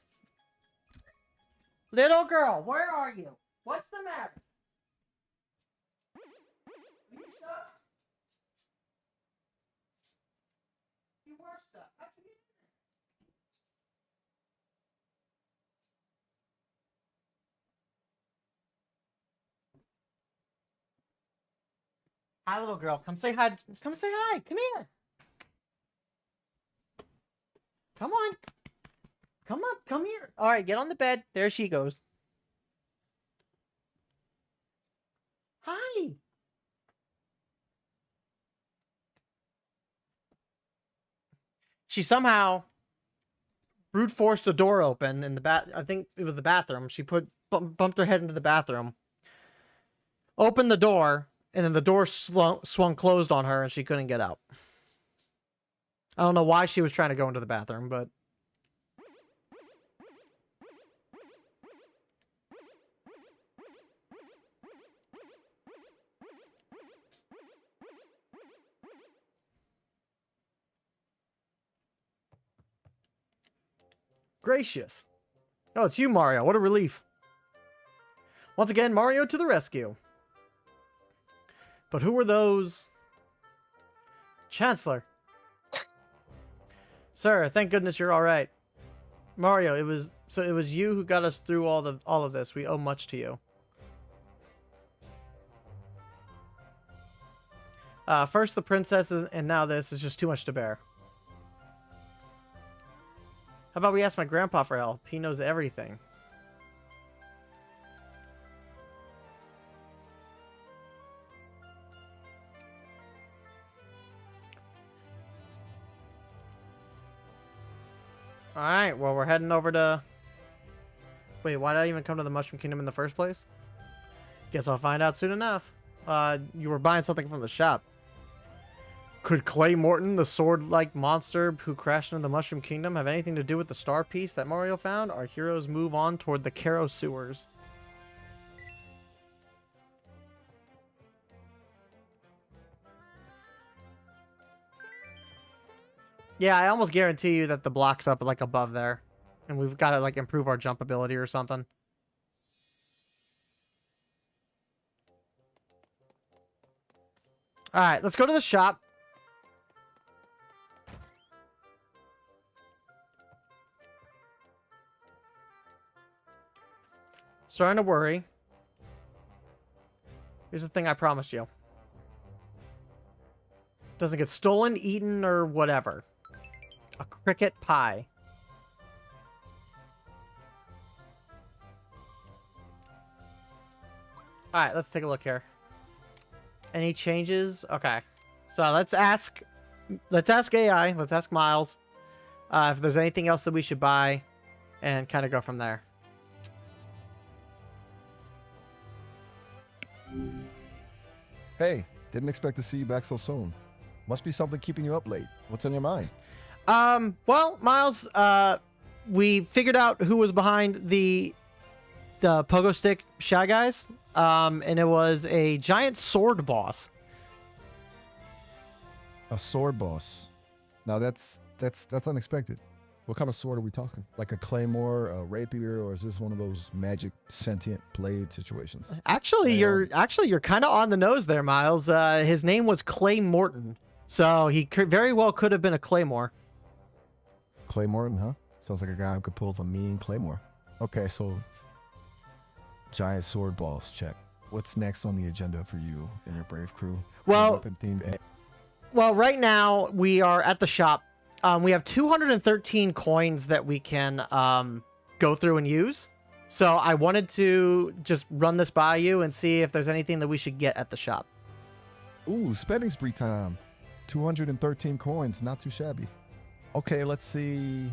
Little girl, where are you? What's the matter? You stuck? You were stuck. How'd you get in there? Hi, little girl. Come say hi. Come say hi. Come here. Come on. Come on. Come here. All right, get on the bed. There she goes. Hi. She somehow brute forced the door open in the I think it was the bathroom. She bumped her head into the bathroom. Opened the door, and then the door swung closed on her, and she couldn't get out. I don't know why she was trying to go into the bathroom, but... Gracious. Oh, it's you, Mario. What a relief. Once again, Mario to the rescue. But who were those? Chancellor. Sir, thank goodness you're all right. Mario, it was you who got us through all of this. We owe much to you. First the princesses, and now this is just too much to bear. How about we ask my grandpa for help? He knows everything. Alright, well, we're heading over to... Wait, why did I even come to the Mushroom Kingdom in the first place? Guess I'll find out soon enough. You were buying something from the shop. Could Clay Morton, the sword-like monster who crashed into the Mushroom Kingdom, have anything to do with the star piece that Mario found? Our heroes move on toward the Karo sewers. Yeah, I almost guarantee you that the block's up like above there. And we've got to like improve our jump ability or something. Alright, let's go to the shop. Starting to worry. Here's the thing I promised you. Doesn't get stolen, eaten, or whatever. A cricket pie. Alright, let's take a look here. Any changes? Okay. So let's ask AI, let's ask Miles if there's anything else that we should buy and kind of go from there. Hey, didn't expect to see you back so soon. Must be something keeping you up late. What's on your mind? Well, Miles, we figured out who was behind the pogo stick Shy Guys. And it was a giant sword boss. A sword boss. Now that's unexpected. What kind of sword are we talking? Like a claymore, a rapier, or is this one of those magic sentient blade situations? Actually, you're kind of on the nose there, Miles. His name was Clay Morton, so he very well could have been a claymore. Claymore, huh? Sounds like a guy who could pull off a mean claymore. Okay, so giant sword boss, check. What's next on the agenda for you and your brave crew? Well, right now we are at the shop. We have 213 coins that we can go through and use. So I wanted to just run this by you and see if there's anything that we should get at the shop. Ooh, spending spree time. 213 coins, not too shabby. Okay, let's see.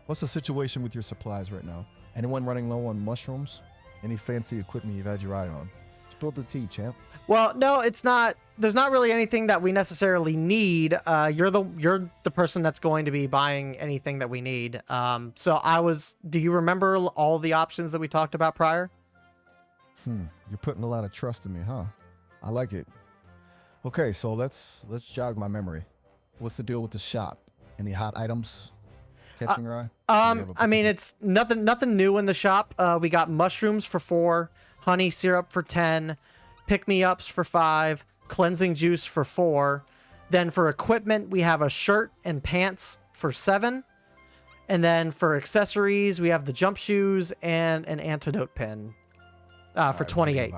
What's the situation with your supplies right now? Anyone running low on mushrooms? Any fancy equipment you've had your eye on? Spill the tea, champ. Well, no, it's not. There's not really anything that we necessarily need. You're the person that's going to be buying anything that we need. Do you remember all the options that we talked about prior? You're putting a lot of trust in me, huh? I like it. Okay, so let's jog my memory. What's the deal with the shop? Any hot items catching your eye? I mean, it's nothing new in the shop. We got mushrooms for 4, honey syrup for 10, pick-me-ups for 5, cleansing juice for 4. Then for equipment, we have a shirt and pants for 7. And then for accessories, we have the jump shoes and an antidote pin for 28.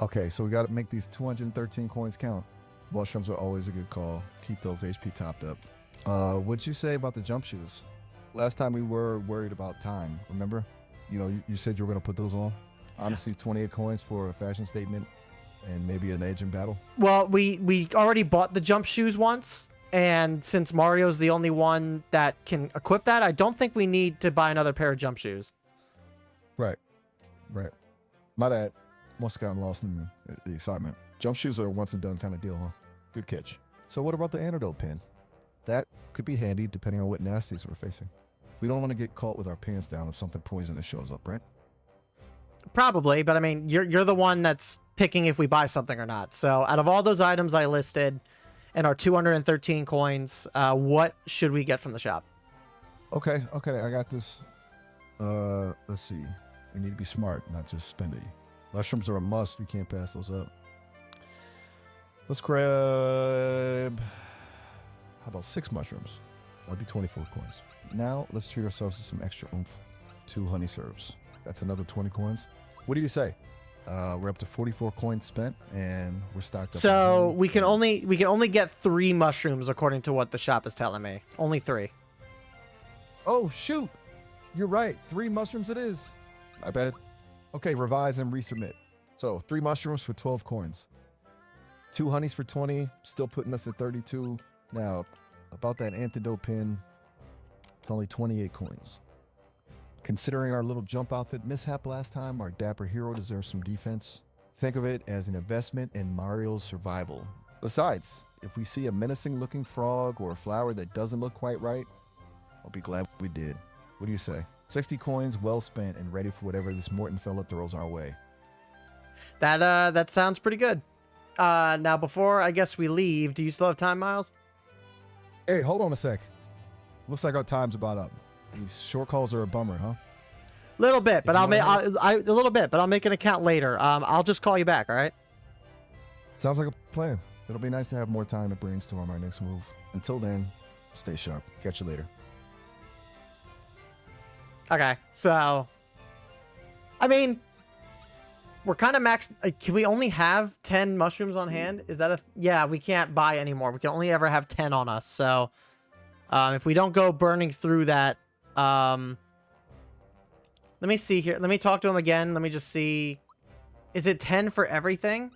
Okay, so we got to make these 213 coins count. Mushrooms are always a good call. Keep those HP topped up. What'd you say about the jump shoes? Last time we were worried about time, remember? You said you were going to put those on. Honestly, 28 coins for a fashion statement and maybe an edge in battle. Well, we already bought the jump shoes once, and since Mario's the only one that can equip that, I don't think we need to buy another pair of jump shoes. Right. My bad. Must have gotten lost in the excitement. Jump shoes are a once and done kind of deal, huh? Good catch. So what about the antidote pin? That could be handy depending on what nasties we're facing. We don't want to get caught with our pants down if something poisonous shows up, right? Probably, but I mean, you're the one that's picking if we buy something or not. So out of all those items I listed and our 213 coins, what should we get from the shop? Okay, I got this. Let's see. We need to be smart, not just spendy. Mushrooms are a must. We can't pass those up. Let's grab... How about 6 mushrooms? That'll be 24 coins. Now, let's treat ourselves to some extra oomph. 2 honey syrups. That's another 20 coins. What do you say? We're up to 44 coins spent, and we're stocked up. So we can only get 3 mushrooms according to what the shop is telling me. Only 3. Oh, shoot! You're right. 3 mushrooms it is. My bad. Okay, revise and resubmit. So 3 mushrooms for 12 coins. 2 honeys for 20, still putting us at 32. Now, about that antidote pin, it's only 28 coins. Considering our little jump outfit mishap last time, our dapper hero deserves some defense. Think of it as an investment in Mario's survival. Besides, if we see a menacing looking frog or a flower that doesn't look quite right, I'll be glad we did. What do you say? 60 coins well spent and ready for whatever this Morton fella throws our way. That sounds pretty good. Now before I guess we leave, do you still have time, Miles? Hey, hold on a sec. Looks like our time's about up. These short calls are a bummer, huh? Little bit, but If you I'll make wanna- a little bit, but I'll make an account later. I'll just call you back. All right. Sounds like a plan. It'll be nice to have more time to brainstorm our next move. Until then, stay sharp. Catch you later. Okay. So, I mean, we're kind of maxed. Can we only have 10 mushrooms on hand? Is that a? Yeah, we can't buy anymore. We can only ever have 10 on us. So, if we don't go burning through that, let me see here. Let me talk to him again. Let me just see. Is it 10 for everything?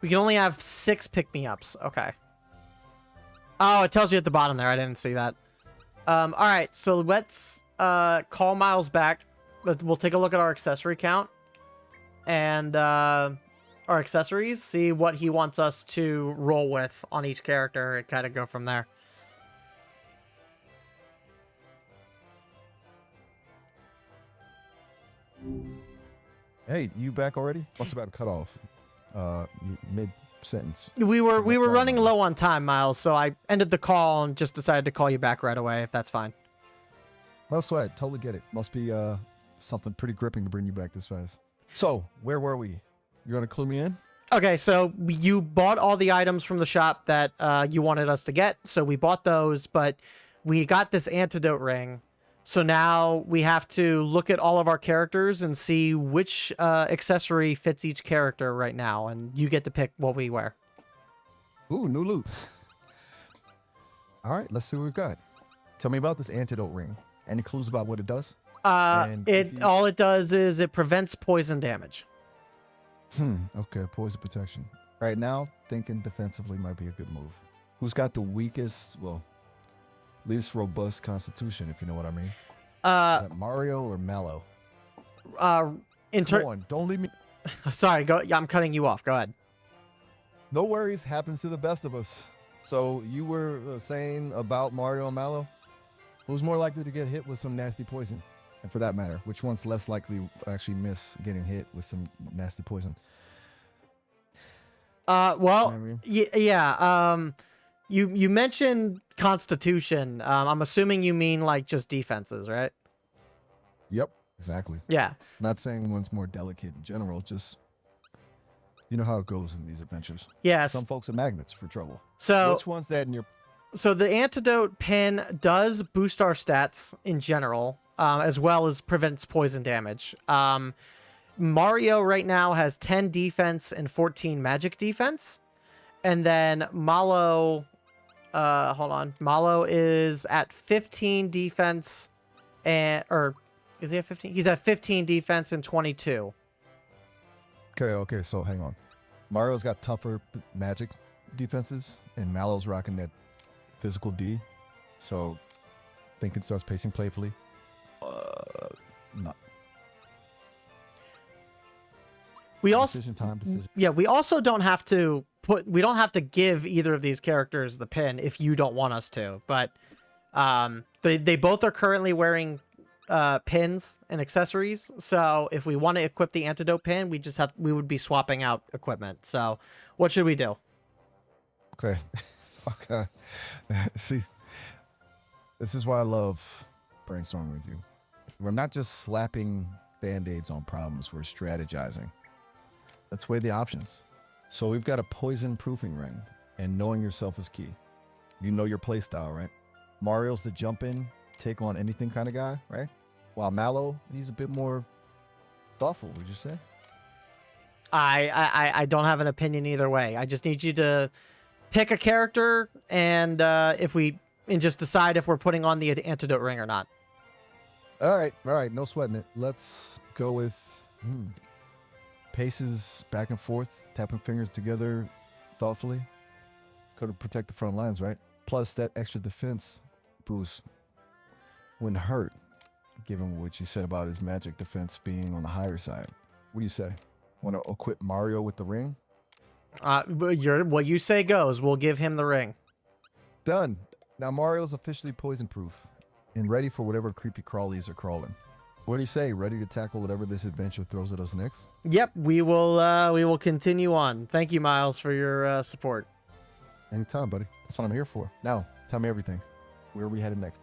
We can only have 6 pick-me-ups. Okay. Oh, it tells you at the bottom there. I didn't see that. All right, so let's call Miles back. We'll take a look at our accessory count and our accessories, see what he wants us to roll with on each character, and kind of go from there. Hey, you back already? Must have got cut off. Mid sentence. We were running low on time, Miles, so I ended the call and just decided to call you back right away, if that's fine. No sweat. Totally get it. Must be something pretty gripping to bring you back this fast. So, where were we? You gonna clue me in? Okay, so you bought all the items from the shop that you wanted us to get, so we bought those, but we got this antidote ring. So now we have to look at all of our characters and see which accessory fits each character right now, and you get to pick what we wear. Ooh, new loot. All right, let's see what we've got. Tell me about this antidote ring. Any clues about what it does? And if you- All it does is it prevents poison damage. Okay, poison protection. Right now, thinking defensively might be a good move. Who's got the weakest, well, least robust constitution, if you know what I mean? Is that Mario or Mallow? Come on, don't leave me. Sorry, go. Yeah, I'm cutting you off. Go ahead. No worries, happens to the best of us. So you were saying about Mario and Mallow? Who's more likely to get hit with some nasty poison? And for that matter, which one's less likely to actually miss getting hit with some nasty poison? Well, You know what I mean? yeah. You mentioned constitution. I'm assuming you mean like just defenses, right? Yep, exactly. Yeah. Not saying one's more delicate in general, just you know how it goes in these adventures. Yes. Some folks are magnets for trouble. So Which one's that in your... So the antidote pin does boost our stats in general, as well as prevents poison damage. Mario right now has 10 defense and 14 magic defense. And then Mallow, hold on. Mallow is at 15 defense or is he at 15? He's at 15 defense and 22. Okay, so hang on. Mario's got tougher magic defenses, and Mallow's rocking that physical D. So, thinking starts pacing playfully. No. We also Decision time. Decision. yeah, we also don't have to give either of these characters the pin if you don't want us to. But they both are currently wearing pins and accessories. So if we want to equip the antidote pin, we would be swapping out equipment. So what should we do? Okay. Okay. See, this is why I love brainstorming with you. We're not just slapping band-aids on problems, we're strategizing. Let's weigh the options. So we've got a poison proofing ring, and knowing yourself is key. You know your play style, right? Mario's the jump in, take on anything kind of guy, right? While Mallow, he's a bit more thoughtful, would you say? I don't have an opinion either way. I just need you to pick a character and just decide if we're putting on the antidote ring or not. All right, no sweating it. Let's go with paces back and forth, tapping fingers together thoughtfully. Got to protect the front lines, right? Plus that extra defense boost wouldn't hurt, given what you said about his magic defense being on the higher side. What do you say? Want to equip Mario with the ring? What you say goes. We'll give him the ring. Done. Now Mario's officially poison proof and ready for whatever creepy crawlies are crawling. What do you say? Ready to tackle whatever this adventure throws at us next? Yep, we will continue on. Thank you, Miles, for your support. Anytime, buddy. That's what I'm here for. Now, tell me everything. Where are we headed next?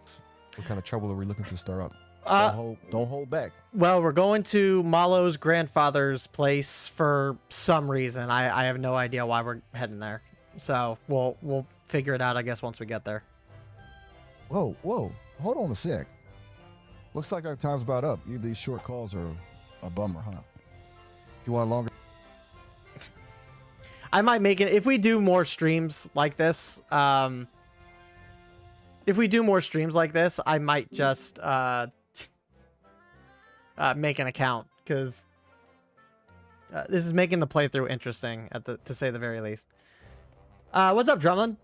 What kind of trouble are we looking to stir up? Don't hold back. Well, we're going to Malo's grandfather's place for some reason. I have no idea why we're heading there. So we'll figure it out, I guess, once we get there. Whoa. Hold on a sec. Looks like our time's about up. These short calls are a bummer, huh? You want longer? I might make it if we do more streams like this. I might just make an account because this is making the playthrough interesting to say the very least. What's up, Drummond?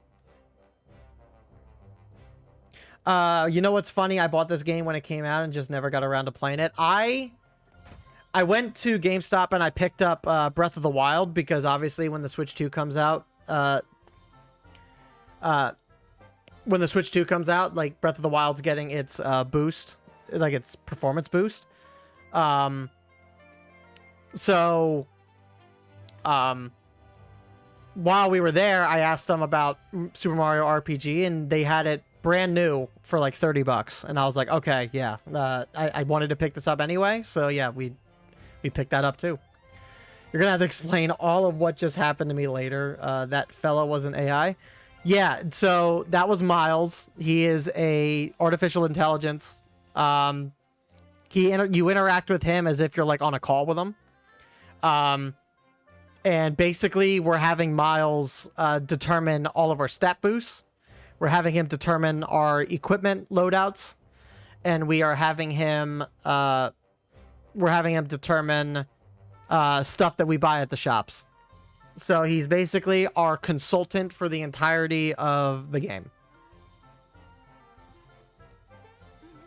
You know what's funny? I bought this game when it came out and just never got around to playing it. I went to GameStop and I picked up Breath of the Wild because obviously when the Switch 2 comes out, like Breath of the Wild's getting its boost, like its performance boost. While we were there, I asked them about Super Mario RPG and they had it brand new for like $30. And I was like, okay, yeah, I wanted to pick this up anyway. So yeah, we picked that up too. You're gonna have to explain all of what just happened to me later. That fella was an AI. Yeah, so that was Miles. He is a artificial intelligence. You interact with him as if you're like on a call with him. And basically we're having Miles determine all of our stat boosts. We're having him determine our equipment loadouts, and we are having him determine stuff that we buy at the shops. So he's basically our consultant for the entirety of the game.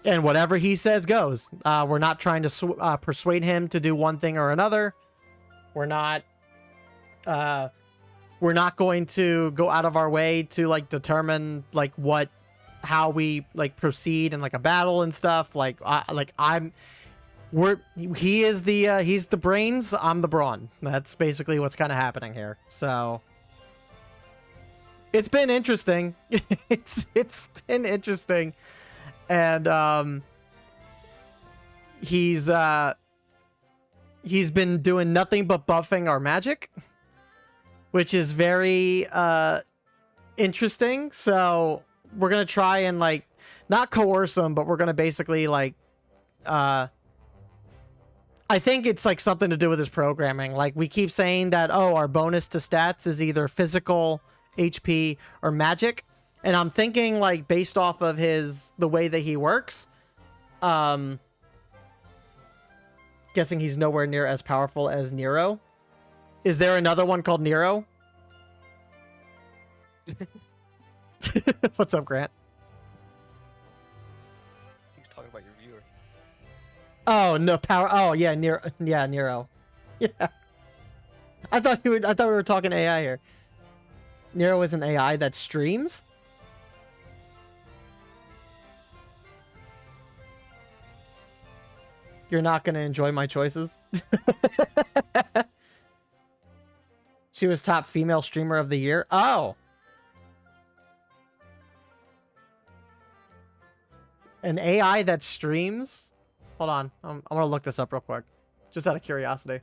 And whatever he says goes. We're not trying to persuade him to do one thing or another. We're not going to go out of our way to like determine like how we like proceed in like a battle and stuff. He's the brains, I'm the brawn. That's basically what's kind of happening here. So it's been interesting. it's been interesting. And he's been doing nothing but buffing our magic, which is very interesting. So we're gonna try and like not coerce him, but we're gonna basically like I think it's like something to do with his programming. Like we keep saying that, oh, our bonus to stats is either physical, HP, or magic. And I'm thinking like based off of the way that he works, guessing he's nowhere near as powerful as Nero. Is there another one called Nero? What's up, Grant? He's talking about your viewer. Oh, no power. Oh, yeah, Nero. Yeah, Nero. Yeah. I thought we were talking AI here. Nero is an AI that streams? You're not gonna enjoy my choices? She was top female streamer of the year? Oh! An AI that streams? Hold on. I'm gonna look this up real quick. Just out of curiosity.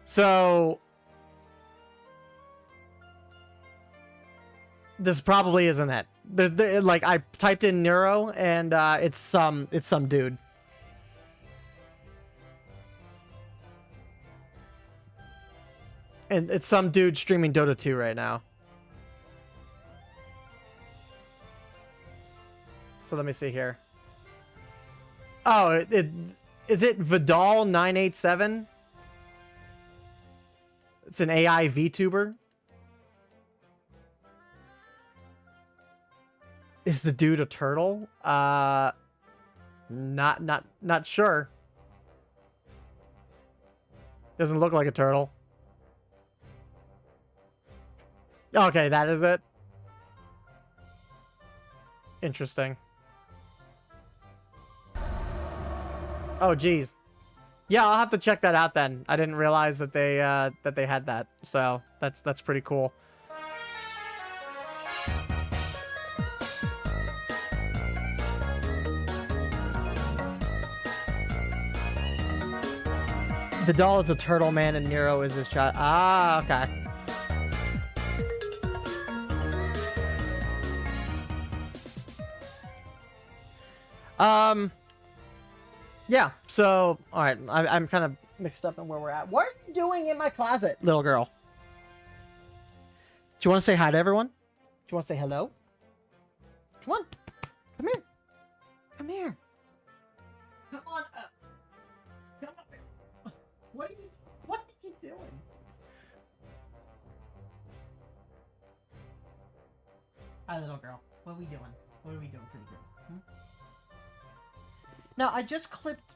So this probably isn't it. Like I typed in Neuro and it's some dude. And it's some dude streaming Dota 2 right now. So let me see here. Oh, is it Vidal 987? It's an AI VTuber. Is the dude a turtle? Not sure. Doesn't look like a turtle. Okay, that is it. Interesting. Oh, geez. Yeah, I'll have to check that out then. I didn't realize that they had that. So that's pretty cool. Vidal is a turtle man and Nero is his child. Ah, okay. Yeah, so, alright, I'm kind of mixed up in where we're at. What are you doing in my closet, little girl? Do you want to say hi to everyone? Do you want to say hello? Come on. Come here. Come here. Come on up. Come up here. What are you doing? Hi, little girl. What are we doing? What are we doing, pretty girl? Now I just clipped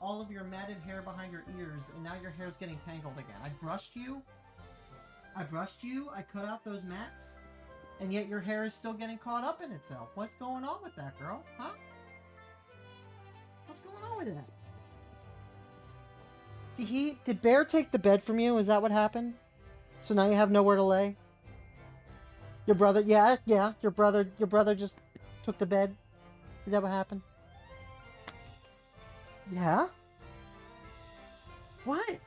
all of your matted hair behind your ears, and now your hair's getting tangled again. I brushed you, I cut out those mats, and yet your hair is still getting caught up in itself. What's going on with that, girl? Huh? What's going on with that? Did Bear take the bed from you? Is that what happened? So now you have nowhere to lay? Your brother, yeah, your brother just took the bed? Is that what happened? Yeah? What?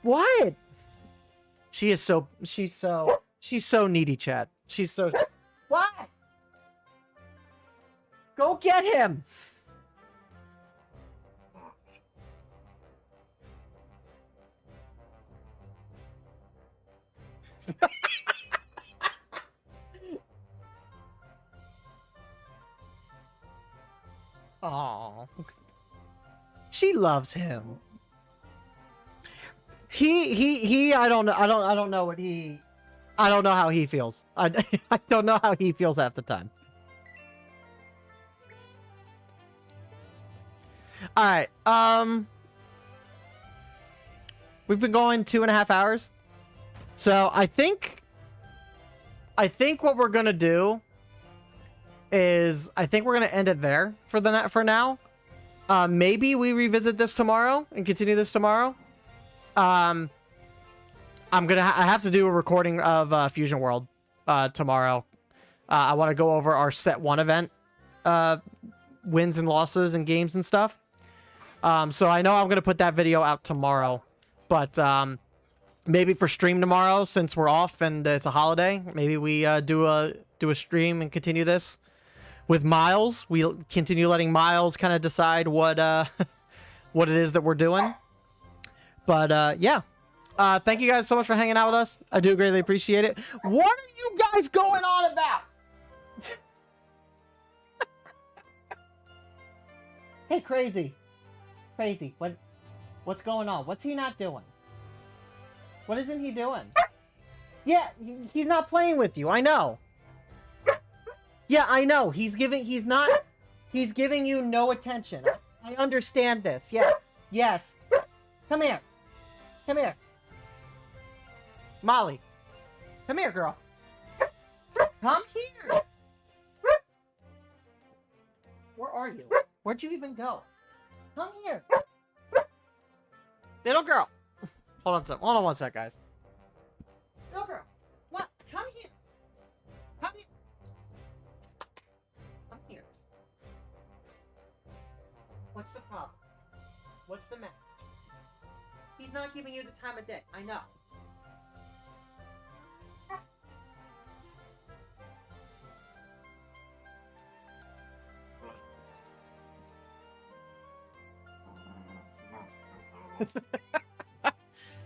What? She's so needy, chat. She's so... What? Go get him! Aww. She loves him. I don't know how he feels. I don't know how he feels half the time. Alright, we've been going 2.5 hours. So I think what we're gonna do is I think we're gonna end it there for now. Maybe we revisit this tomorrow and continue this tomorrow. I have to do a recording of Fusion World tomorrow. I want to go over our set 1 event wins and losses and games and stuff. So I know I'm gonna put that video out tomorrow, but maybe for stream tomorrow, since we're off and it's a holiday, maybe we do a stream and continue this with Miles. We'll continue letting Miles kind of decide what what it is that we're doing. But yeah, thank you guys so much for hanging out with us. I do greatly appreciate it. What are you guys going on about? Hey, crazy. Crazy. What's going on? What's he not doing? What isn't he doing? Yeah, he's not playing with you. I know. Yeah, I know. He's giving you no attention. I understand this. Yeah. Yes. Come here. Come here. Molly. Come here, girl. Come here. Where are you? Where'd you even go? Come here. Little girl. Hold on one sec, guys. Little girl. What? Come here. Come here. Come here. What's the problem? What's the matter? He's not giving you the time of day. I know.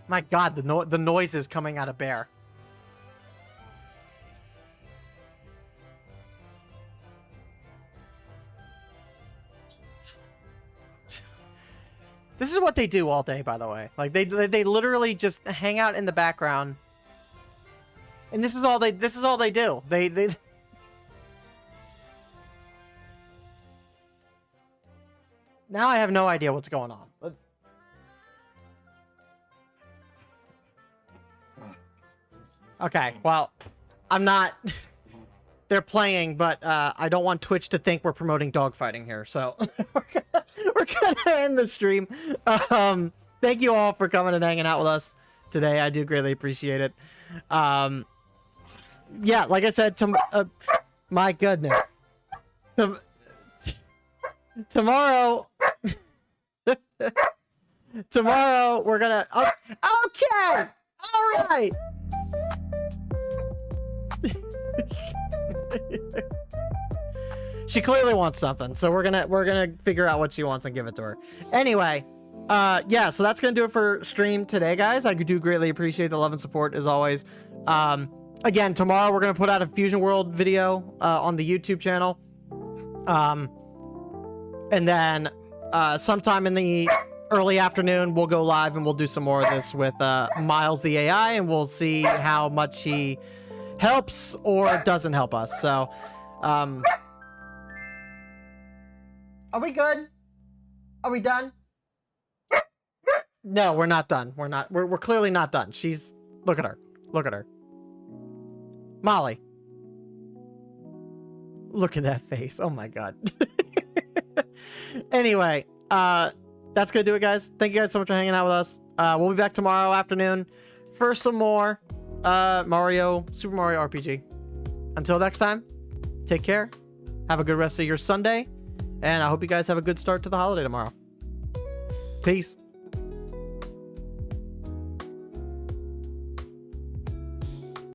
My God, the noise is coming out of Bear. This is what they do all day, by the way. Like they literally just hang out in the background, and this is all they do. They. Now I have no idea what's going on. Okay, well, I'm not... They're playing, but I don't want Twitch to think we're promoting dogfighting here, so we're gonna end the stream. Thank you all for coming and hanging out with us today. I do greatly appreciate it. Yeah, like I said, my goodness. Tomorrow... Tomorrow, we're gonna... Okay! Alright! She clearly wants something, so we're gonna figure out what she wants and give it to her. Anyway, yeah, so that's gonna do it for stream today, guys. I do greatly appreciate the love and support as always. Again, tomorrow we're gonna put out a Fusion World video on the YouTube channel, and then sometime in the early afternoon we'll go live and we'll do some more of this with Miles the AI, and we'll see how much he helps or doesn't help us. So, are we good? Are we done? No, we're not done. We're not. We're clearly not done. She's... Look at her. Look at her. Molly. Look at that face. Oh my God. Anyway, that's gonna do it, guys. Thank you guys so much for hanging out with us. We'll be back tomorrow afternoon for some more Super Mario RPG. Until next time, take care. Have a good rest of your Sunday. And I hope you guys have a good start to the holiday tomorrow. Peace.